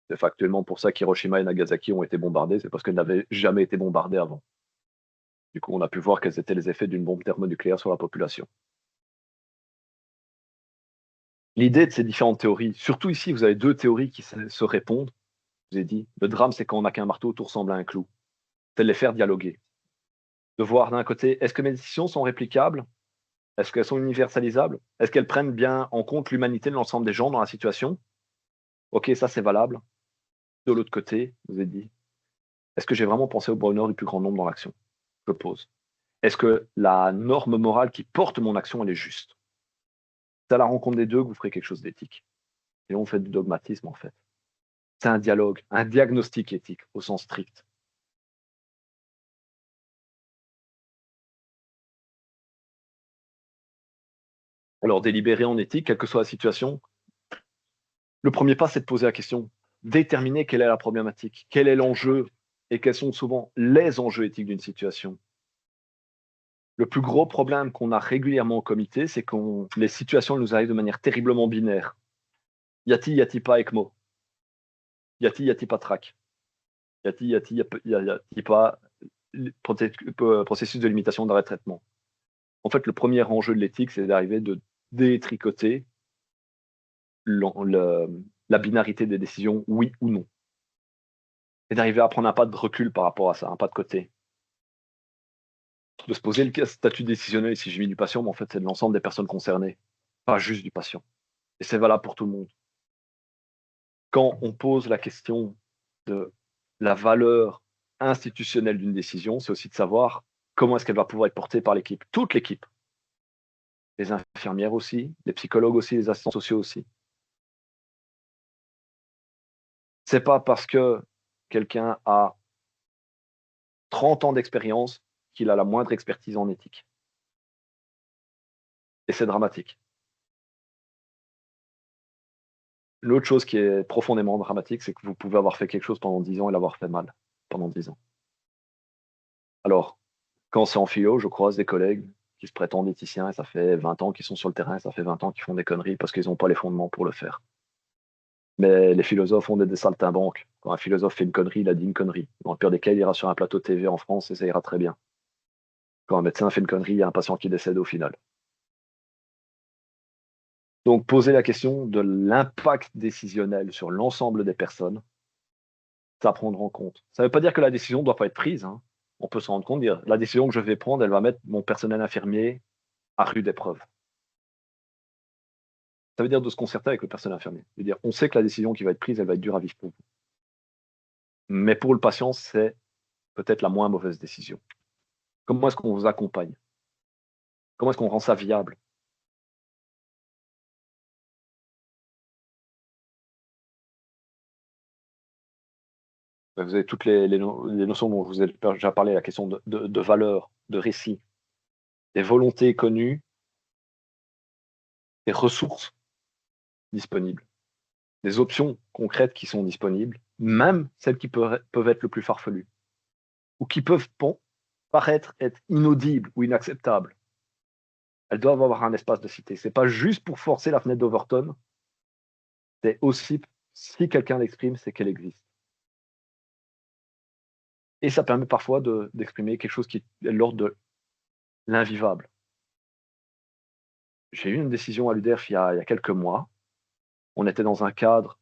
C'est factuellement pour ça qu'Hiroshima et Nagasaki ont été bombardées, c'est parce qu'elles n'avaient jamais été bombardées avant. Du coup, on a pu voir quels étaient les effets d'une bombe thermonucléaire sur la population. L'idée de ces différentes théories, surtout ici, vous avez 2 théories qui se répondent. Je vous ai dit, le drame, c'est quand on n'a qu'un marteau, tout ressemble à un clou. C'est de les faire dialoguer. De voir d'un côté, est-ce que mes décisions sont réplicables? Est-ce qu'elles sont universalisables? Est-ce qu'elles prennent bien en compte l'humanité de l'ensemble des gens dans la situation? Ok, ça c'est valable. De l'autre côté, je vous ai dit, est-ce que j'ai vraiment pensé au bonheur du plus grand nombre dans l'action? Je pose. Est-ce que la norme morale qui porte mon action, elle est juste? C'est à la rencontre des deux que vous ferez quelque chose d'éthique. Et là, on fait du dogmatisme, en fait. C'est un dialogue, un diagnostic éthique, au sens strict. Alors, délibérer en éthique, quelle que soit la situation, le premier pas, c'est de poser la question, déterminer quelle est la problématique, quel est l'enjeu et quels sont souvent les enjeux éthiques d'une situation. Le plus gros problème qu'on a régulièrement au comité, c'est que les situations nous arrivent de manière terriblement binaire. Y a-t-il pas ECMO? Y a-t-il pas TRAC? Y a-t-il pas processus de limitation d'arrêt de traitement? En fait, le premier enjeu de l'éthique, c'est d'arriver de détricoter la binarité des décisions, oui ou non. Et d'arriver à prendre un pas de recul par rapport à ça, un pas de côté. De se poser le statut décisionnel, si j'ai mis du patient, mais en fait, c'est de l'ensemble des personnes concernées, pas juste du patient. Et c'est valable pour tout le monde. Quand on pose la question de la valeur institutionnelle d'une décision, c'est aussi de savoir comment est-ce qu'elle va pouvoir être portée par l'équipe, toute l'équipe. Les infirmières aussi, les psychologues aussi, les assistants sociaux aussi. C'est pas parce que quelqu'un a 30 ans d'expérience qu'il a la moindre expertise en éthique. Et c'est dramatique. L'autre chose qui est profondément dramatique, c'est que vous pouvez avoir fait quelque chose pendant 10 ans et l'avoir fait mal pendant 10 ans. Alors, quand c'est en philo, je croise des collègues qui se prétendent éthiciens et ça fait 20 ans qu'ils sont sur le terrain, ça fait 20 ans qu'ils font des conneries parce qu'ils n'ont pas les fondements pour le faire. Mais les philosophes ont des saltimbanques. Quand un philosophe fait une connerie, il a dit une connerie. Dans le pire des cas, il ira sur un plateau de TV en France et ça ira très bien. Quand un médecin fait une connerie, il y a un patient qui décède au final. Donc, poser la question de l'impact décisionnel sur l'ensemble des personnes, c'est à prendre en compte. Ça ne veut pas dire que la décision ne doit pas être prise, hein. On peut s'en rendre compte, dire la décision que je vais prendre, elle va mettre mon personnel infirmier à rude épreuve. Ça veut dire de se concerter avec le personnel infirmier. C'est-à-dire, on sait que la décision qui va être prise, elle va être dure à vivre pour vous. Mais pour le patient, c'est peut-être la moins mauvaise décision. Comment est-ce qu'on vous accompagne? Comment est-ce qu'on rend ça viable? Ben, vous avez toutes les notions dont je vous ai déjà parlé, la question de valeur, de récit, des volontés connues, des ressources disponibles, des options concrètes qui sont disponibles, même celles qui peuvent être le plus farfelues, ou qui peuvent paraître être inaudibles ou inacceptables. Elles doivent avoir un espace de cité. C'est pas juste pour forcer la fenêtre d'Overton, c'est aussi, si quelqu'un l'exprime, c'est qu'elle existe. Et ça permet parfois d'exprimer quelque chose qui est de l'ordre de l'invivable. J'ai eu une décision à l'UDERF il y a quelques mois. On était dans un cadre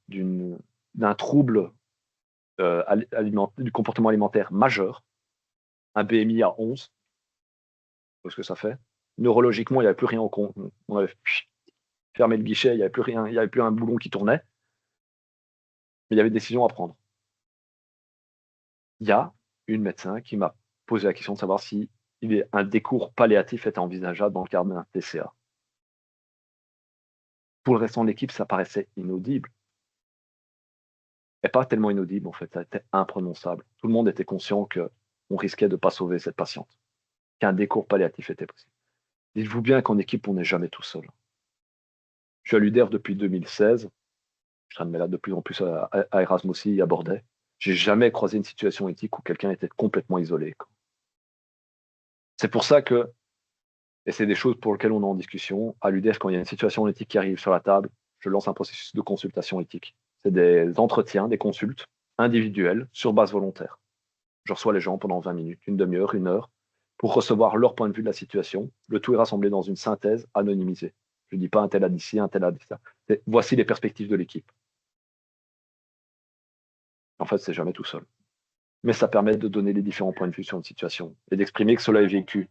d'un trouble du comportement alimentaire majeur, un BMI à 11, ce que ça fait. Neurologiquement, il n'y avait plus rien au compte. On avait fermé le guichet, il n'y avait plus rien, il n'y avait plus un boulon qui tournait. Mais il y avait une décision à prendre. Il y a une médecin qui m'a posé la question de savoir si un décours palliatif était envisageable dans le cadre d'un TCA. Pour le restant de l'équipe, ça paraissait inaudible. Et pas tellement inaudible, en fait, ça a été imprononçable. Tout le monde était conscient qu'on risquait de ne pas sauver cette patiente, qu'un décours palliatif était possible. Dites-vous bien qu'en équipe, on n'est jamais tout seul. Je suis à l'UDER depuis 2016. Je traîne là de plus en plus à Erasmus aussi, à Bordeaux. J'ai jamais croisé une situation éthique où quelqu'un était complètement isolé, quoi. C'est pour ça que, et c'est des choses pour lesquelles on est en discussion, à l'UDEF, quand il y a une situation éthique qui arrive sur la table, je lance un processus de consultation éthique. C'est des entretiens, des consultes individuels sur base volontaire. Je reçois les gens pendant 20 minutes, une demi-heure, une heure, pour recevoir leur point de vue de la situation. Le tout est rassemblé dans une synthèse anonymisée. Je ne dis pas un tel a dit ci, un tel a dit ça. Voici les perspectives de l'équipe. En fait, c'est jamais tout seul. Mais ça permet de donner les différents points de vue sur une situation et d'exprimer que cela est vécu.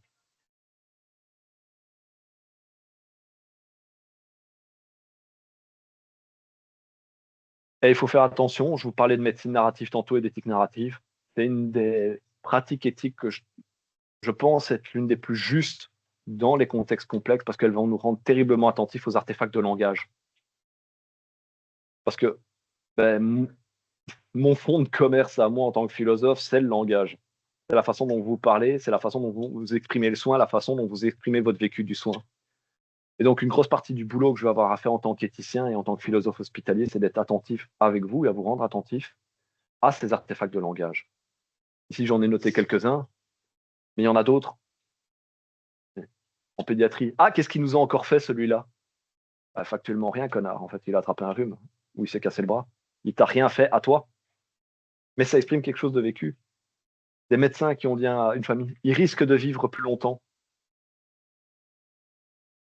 Et il faut faire attention, je vous parlais de médecine narrative tantôt et d'éthique narrative. C'est une des pratiques éthiques que je pense être l'une des plus justes dans les contextes complexes parce qu'elles vont nous rendre terriblement attentifs aux artefacts de langage. Parce que ben, mon fonds de commerce à moi en tant que philosophe, c'est le langage. C'est la façon dont vous parlez, c'est la façon dont vous exprimez le soin, la façon dont vous exprimez votre vécu du soin. Et donc, une grosse partie du boulot que je vais avoir à faire en tant qu'éthicien et en tant que philosophe hospitalier, c'est d'être attentif avec vous et à vous rendre attentif à ces artefacts de langage. Ici, j'en ai noté quelques-uns, mais il y en a d'autres en pédiatrie. Ah, qu'est-ce qu'il nous a encore fait celui-là? Bah, factuellement rien, connard. En fait, il a attrapé un rhume ou il s'est cassé le bras. Il t'a rien fait à toi, mais ça exprime quelque chose de vécu. Des médecins qui ont dit à une famille, ils risquent de vivre plus longtemps.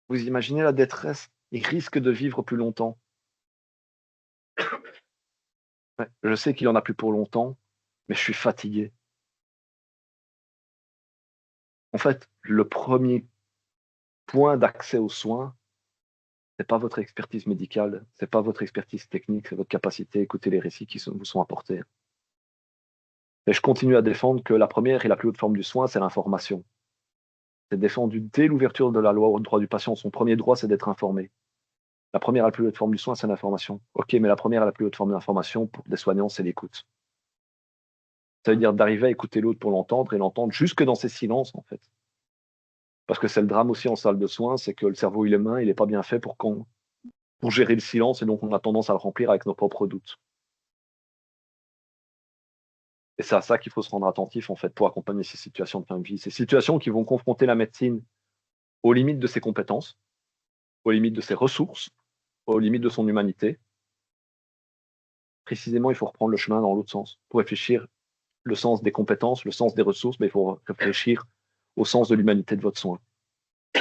Vous imaginez la détresse? Ils risquent de vivre plus longtemps. Ouais, je sais qu'il en a plus pour longtemps, mais je suis fatigué. En fait, le premier point d'accès aux soins, c'est pas votre expertise médicale, c'est pas votre expertise technique, c'est votre capacité à écouter les récits qui vous sont apportés. Et je continue à défendre que la première et la plus haute forme du soin, c'est l'information. C'est défendu dès l'ouverture de la loi au droit du patient. Son premier droit, c'est d'être informé. La première et la plus haute forme du soin, c'est l'information. Ok, mais la première et la plus haute forme d'information pour des soignants, c'est l'écoute. Ça veut dire d'arriver à écouter l'autre pour l'entendre et l'entendre jusque dans ses silences, en fait. Parce que c'est le drame aussi en salle de soins, c'est que le cerveau humain, il n'est pas bien fait pour gérer le silence et donc on a tendance à le remplir avec nos propres doutes. Et c'est à ça qu'il faut se rendre attentif en fait pour accompagner ces situations de fin de vie. Ces situations qui vont confronter la médecine aux limites de ses compétences, aux limites de ses ressources, aux limites de son humanité. Précisément, il faut reprendre le chemin dans l'autre sens pour réfléchir le sens des compétences, le sens des ressources, mais il faut réfléchir au sens de l'humanité de votre soin.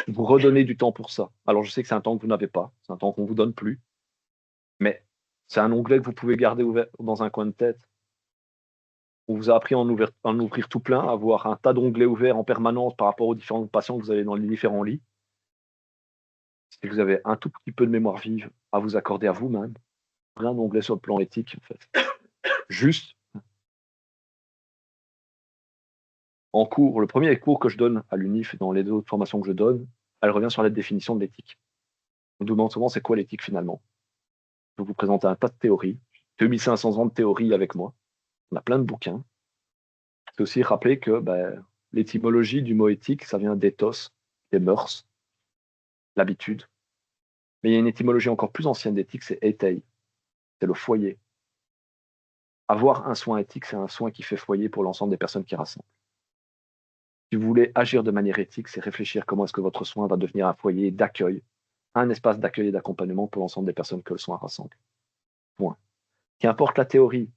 Vous redonnez du temps pour ça. Alors je sais que c'est un temps que vous n'avez pas, c'est un temps qu'on ne vous donne plus, mais c'est un onglet que vous pouvez garder ouvert dans un coin de tête. On vous a appris à en ouvrir tout plein, à avoir un tas d'onglets ouverts en permanence par rapport aux différents patients que vous avez dans les différents lits. Si vous avez un tout petit peu de mémoire vive à vous accorder à vous-même, rien d'onglet sur le plan éthique, en fait. Juste, en cours, le premier cours que je donne à l'UNIF et dans les autres formations que je donne, elle revient sur la définition de l'éthique. On nous demande souvent c'est quoi l'éthique finalement. Je vais vous présenter un tas de théories, 2500 ans de théorie avec moi, on a plein de bouquins. C'est aussi rappeler que l'étymologie du mot éthique, ça vient d'éthos, des mœurs, l'habitude. Mais il y a une étymologie encore plus ancienne d'éthique, c'est éthei, c'est le foyer. Avoir un soin éthique, c'est un soin qui fait foyer pour l'ensemble des personnes qui rassemblent. Si vous voulez agir de manière éthique, c'est réfléchir comment est-ce que votre soin va devenir un foyer d'accueil, un espace d'accueil et d'accompagnement pour l'ensemble des personnes que le soin rassemble. Point. Qu'importe la théorie,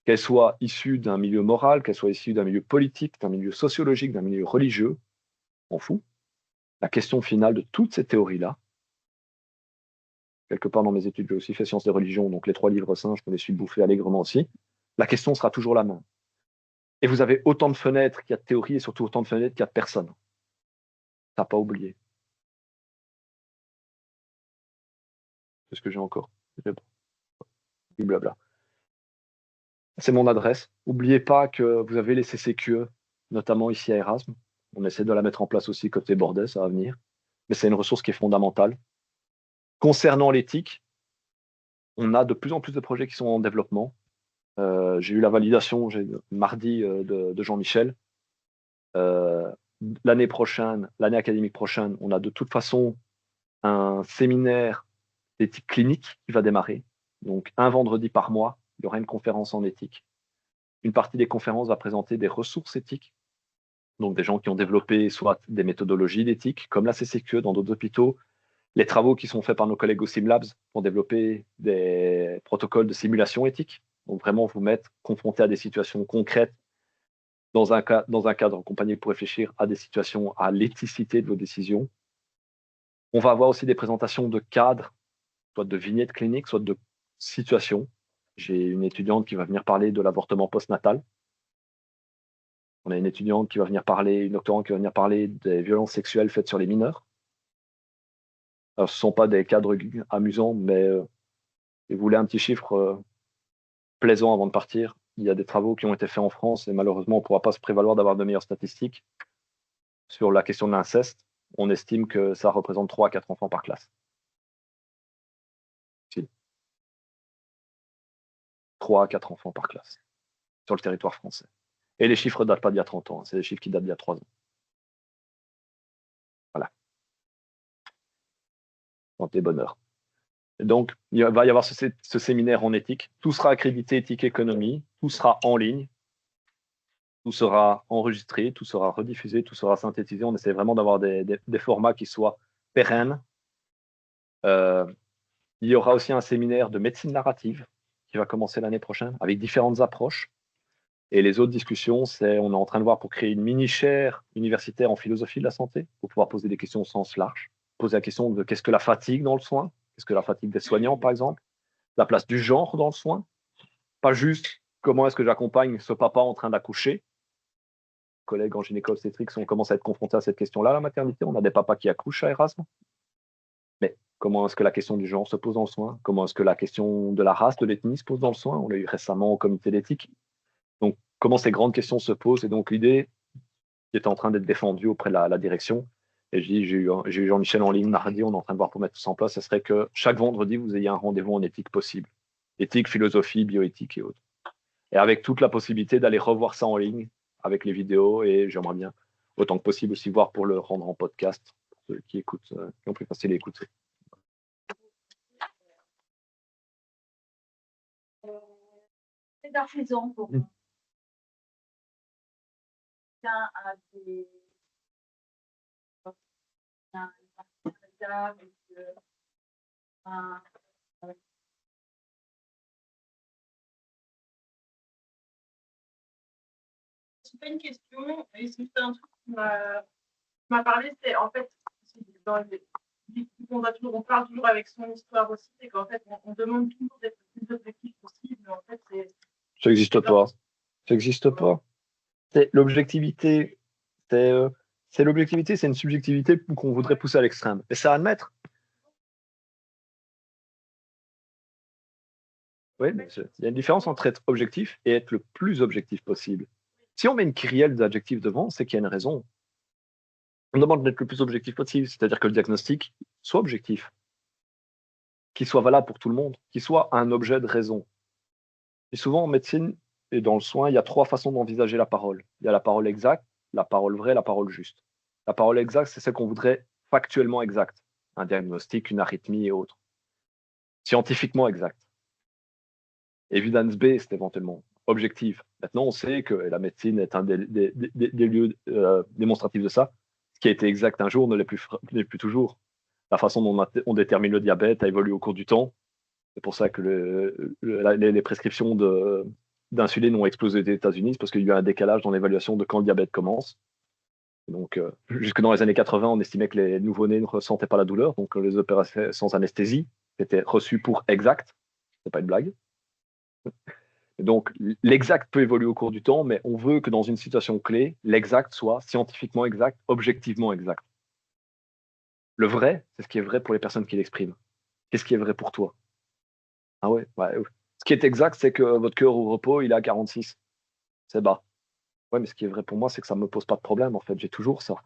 qu'elle soit issue d'un milieu moral, qu'elle soit issue d'un milieu politique, d'un milieu sociologique, d'un milieu religieux, on fout. La question finale de toutes ces théories-là, quelque part dans mes études, j'ai aussi fait sciences des religions, donc les 3 livres saints, je me les suis bouffés allègrement aussi. La question sera toujours la même. Et vous avez autant de fenêtres qu'il y a de théories et surtout autant de fenêtres qu'il y a de personnes. T'as pas oublié. C'est ce que j'ai encore. Blabla. C'est mon adresse. N'oubliez pas que vous avez les CCQE, notamment ici à Erasme. On essaie de la mettre en place aussi côté Bordeaux, ça va venir. Mais c'est une ressource qui est fondamentale. Concernant l'éthique, on a de plus en plus de projets qui sont en développement. J'ai eu la validation mardi de Jean-Michel. L'année prochaine, l'année académique prochaine, on a de toute façon un séminaire d'éthique clinique qui va démarrer. Donc, un vendredi par mois, il y aura une conférence en éthique. Une partie des conférences va présenter des ressources éthiques, donc des gens qui ont développé soit des méthodologies d'éthique, comme la CCQE dans d'autres hôpitaux, les travaux qui sont faits par nos collègues au SimLabs pour développer des protocoles de simulation éthique. Donc, vraiment vous mettre confronté à des situations concrètes dans un cadre accompagné pour réfléchir à des situations, à l'éthicité de vos décisions. On va avoir aussi des présentations de cadres, soit de vignettes cliniques, soit de situations. J'ai une étudiante qui va venir parler de l'avortement postnatal. On a une étudiante qui va venir parler, une doctorante qui va venir parler des violences sexuelles faites sur les mineurs. Alors, ce ne sont pas des cadres amusants, mais si vous voulez un petit chiffre plaisant avant de partir, il y a des travaux qui ont été faits en France et malheureusement, on ne pourra pas se prévaloir d'avoir de meilleures statistiques. Sur la question de l'inceste, on estime que ça représente 3 à 4 enfants par classe. Si. 3 à 4 enfants par classe sur le territoire français. Et les chiffres ne datent pas d'il y a 30 ans, c'est des chiffres qui datent d'il y a 3 ans. Voilà. Santé, bonheur. Et donc, il va y avoir ce séminaire en éthique. Tout sera accrédité éthique économie, tout sera en ligne, tout sera enregistré, tout sera rediffusé, tout sera synthétisé. On essaie vraiment d'avoir des formats qui soient pérennes. Il y aura aussi un séminaire de médecine narrative qui va commencer l'année prochaine avec différentes approches. Et les autres discussions, on est en train de voir pour créer une mini-chaire universitaire en philosophie de la santé pour pouvoir poser des questions au sens large. Poser la question de qu'est-ce que la fatigue dans le soin? Qu'est-ce que la fatigue des soignants, par exemple? La place du genre dans le soin? Pas juste comment est-ce que j'accompagne ce papa en train d'accoucher. Les collègues en gynéco-obstétrique on commence à être confrontés à cette question-là à la maternité. On a des papas qui accouchent à Erasme. Mais comment est-ce que la question du genre se pose dans le soin? Comment est-ce que la question de la race, de l'ethnie se pose dans le soin? On l'a eu récemment au comité d'éthique. Donc, comment ces grandes questions se posent? Et donc, l'idée qui est en train d'être défendue auprès de la direction, et j'ai eu Jean-Michel en ligne mardi, on est en train de voir pour mettre tout ça en place, ce serait que chaque vendredi, vous ayez un rendez-vous en éthique possible. Éthique, philosophie, bioéthique et autres. Et avec toute la possibilité d'aller revoir ça en ligne avec les vidéos, et j'aimerais bien autant que possible aussi voir pour le rendre en podcast, pour ceux qui écoutent, qui ont plus facile à écouter. C'est d'artisan pour à des c'est pas une question, mais c'est un truc qui m'a parlé, c'est en fait dans on parle toujours avec son histoire aussi, c'est qu'en fait on demande toujours d'être le plus objectif possible, mais en fait ça n'existe pas. Ça n'existe pas. L'objectivité, c'est l'objectivité, c'est une subjectivité qu'on voudrait pousser à l'extrême. Et c'est à admettre. Oui, mais il y a une différence entre être objectif et être le plus objectif possible. Si on met une kyrielle d'adjectifs devant, c'est qu'il y a une raison. On demande d'être le plus objectif possible, c'est-à-dire que le diagnostic soit objectif, qu'il soit valable pour tout le monde, qu'il soit un objet de raison. Et souvent en médecine et dans le soin, il y a 3 façons d'envisager la parole. Il y a la parole exacte, la parole vraie, la parole juste. La parole exacte, c'est celle qu'on voudrait factuellement exacte. Un diagnostic, une arythmie et autres. Scientifiquement exact. Evidence-based éventuellement. Objectif. Maintenant, on sait que la médecine est un des lieux démonstratifs de ça. Ce qui a été exact un jour ne l'est plus toujours. La façon dont on détermine le diabète a évolué au cours du temps. C'est pour ça que les prescriptions d'insuline ont explosé aux États-Unis, parce qu'il y a eu un décalage dans l'évaluation de quand le diabète commence. Donc, jusque dans les années 80, on estimait que les nouveau-nés ne ressentaient pas la douleur, donc les opérations sans anesthésie étaient reçues pour exact. C'est pas une blague. Et donc, l'exact peut évoluer au cours du temps, mais on veut que dans une situation clé, l'exact soit scientifiquement exact, objectivement exact. Le vrai, c'est ce qui est vrai pour les personnes qui l'expriment. Qu'est-ce qui est vrai pour toi? Ah ouais, Ce qui est exact, c'est que votre cœur au repos, il est à 46. C'est bas. Ouais, mais ce qui est vrai pour moi, c'est que ça me pose pas de problème, en fait, j'ai toujours ça.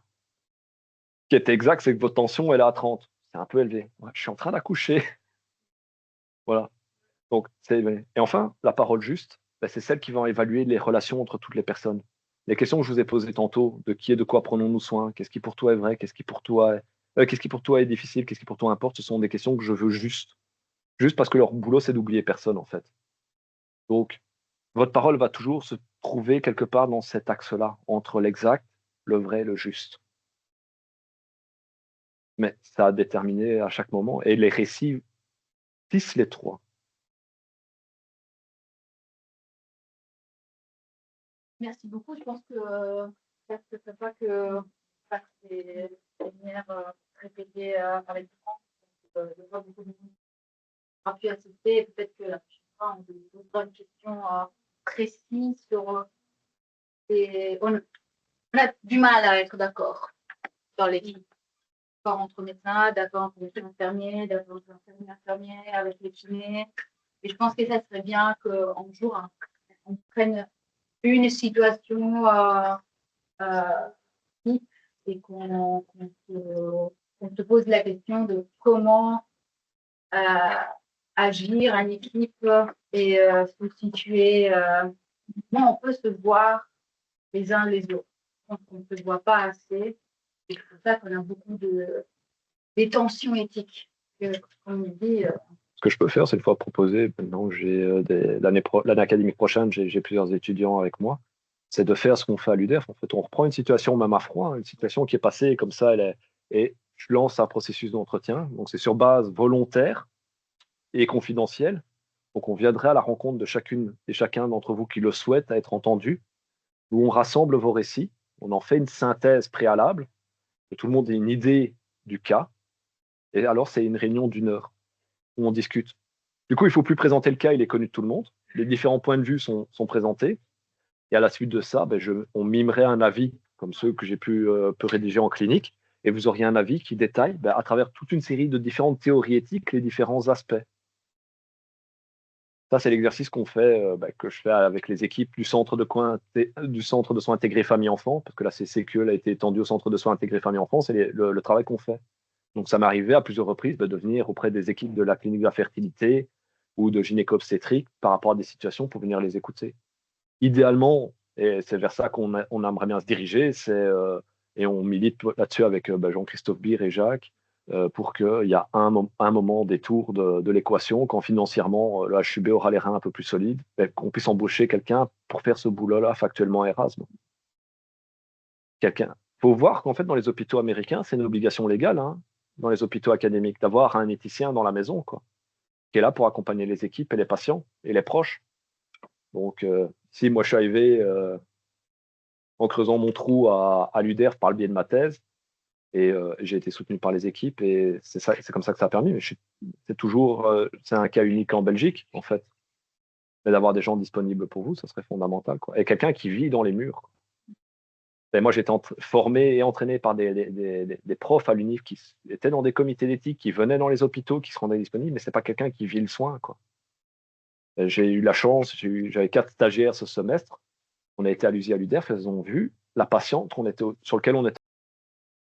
Ce qui est exact, c'est que votre tension, elle est à 30. C'est un peu élevé. Ouais, je suis en train d'accoucher. Voilà. Donc, c'est élevé. Et enfin, la parole juste, bah, c'est celle qui va évaluer les relations entre toutes les personnes. Les questions que je vous ai posées tantôt, de qui et de quoi prenons-nous soin, qu'est-ce qui pour toi est vrai, qu'est-ce qui pour toi est difficile, qu'est-ce qui pour toi importe, ce sont des questions que je veux juste. Juste parce que leur boulot, c'est d'oublier personne, en fait. Donc, votre parole va toujours se trouver quelque part dans cet axe-là, entre l'exact, le vrai, le juste. Mais ça a déterminé à chaque moment et les récits tissent les 3. Merci beaucoup. Je pense que ça ne fait pas que faire ces séminaires répétés avec France. Je vois beaucoup de monde a pu assister. Peut-être que la prochaine fois, on vous posera une question précise sur. On a du mal à être d'accord dans l'équipe. D'accord entre médecins, d'accord entre les infirmiers, d'accord entre infirmiers, avec les kinés. Et je pense que ça serait bien qu'un jour, on prenne une situation et qu'on se pose la question de comment agir en équipe et se situer, comment on peut se voir les uns les autres. Donc, on ne se voit pas assez. Et c'est pour ça qu'on a beaucoup des tensions éthiques. Comme on dit, Ce que je peux faire, c'est une fois proposer, maintenant j'ai l'année académique prochaine, j'ai plusieurs étudiants avec moi, c'est de faire ce qu'on fait à l'UDEF. En fait, on reprend une situation même à froid, hein, une situation qui est passée comme ça, et je lance un processus d'entretien. Donc c'est sur base volontaire et confidentielle. Donc on viendrait à la rencontre de chacune et chacun d'entre vous qui le souhaite à être entendu, où on rassemble vos récits, on en fait une synthèse préalable, que tout le monde ait une idée du cas, et alors c'est une réunion d'1 heure où on discute. Du coup, il ne faut plus présenter le cas, il est connu de tout le monde. Les différents points de vue sont présentés. Et à la suite de ça, ben, on mimerait un avis comme ceux que j'ai pu rédiger en clinique. Et vous auriez un avis qui détaille, ben, à travers toute une série de différentes théories éthiques, les différents aspects. Ça, c'est l'exercice qu'on fait, ben, que je fais avec les équipes du centre de soins intégrés famille-enfant, parce que la CCQE a été étendue au centre de soins intégrés famille-enfant, c'est le travail qu'on fait. Donc, ça m'est arrivé à plusieurs reprises de venir auprès des équipes de la clinique de la fertilité ou de gynéco-obstétrique par rapport à des situations pour venir les écouter. Idéalement, et c'est vers ça on aimerait bien se diriger, et on milite là-dessus avec Jean-Christophe Beer et Jacques, pour qu'il y a un moment détour de l'équation, quand financièrement le HUB aura les reins un peu plus solides, qu'on puisse embaucher quelqu'un pour faire ce boulot-là factuellement Erasme. Quelqu'un. Il faut voir qu'en fait, dans les hôpitaux américains, c'est une obligation légale, hein, dans les hôpitaux académiques, d'avoir un éthicien dans la maison, quoi, qui est là pour accompagner les équipes et les patients et les proches. Donc, si moi je suis arrivé en creusant mon trou à l'UDEF par le biais de ma thèse, et j'ai été soutenu par les équipes, et c'est comme ça que ça a permis. Mais c'est un cas unique en Belgique, en fait. Mais d'avoir des gens disponibles pour vous, ça serait fondamental, quoi. Et quelqu'un qui vit dans les murs, quoi. Et moi, j'étais formé et entraîné par des profs à l'UNIF qui étaient dans des comités d'éthique, qui venaient dans les hôpitaux, qui se rendaient disponibles, mais c'est pas quelqu'un qui vit le soin, quoi. J'ai eu la chance, j'avais 4 stagiaires ce semestre. On a été à l'USI à l'UDEF, elles ont vu la patiente sur lequel on était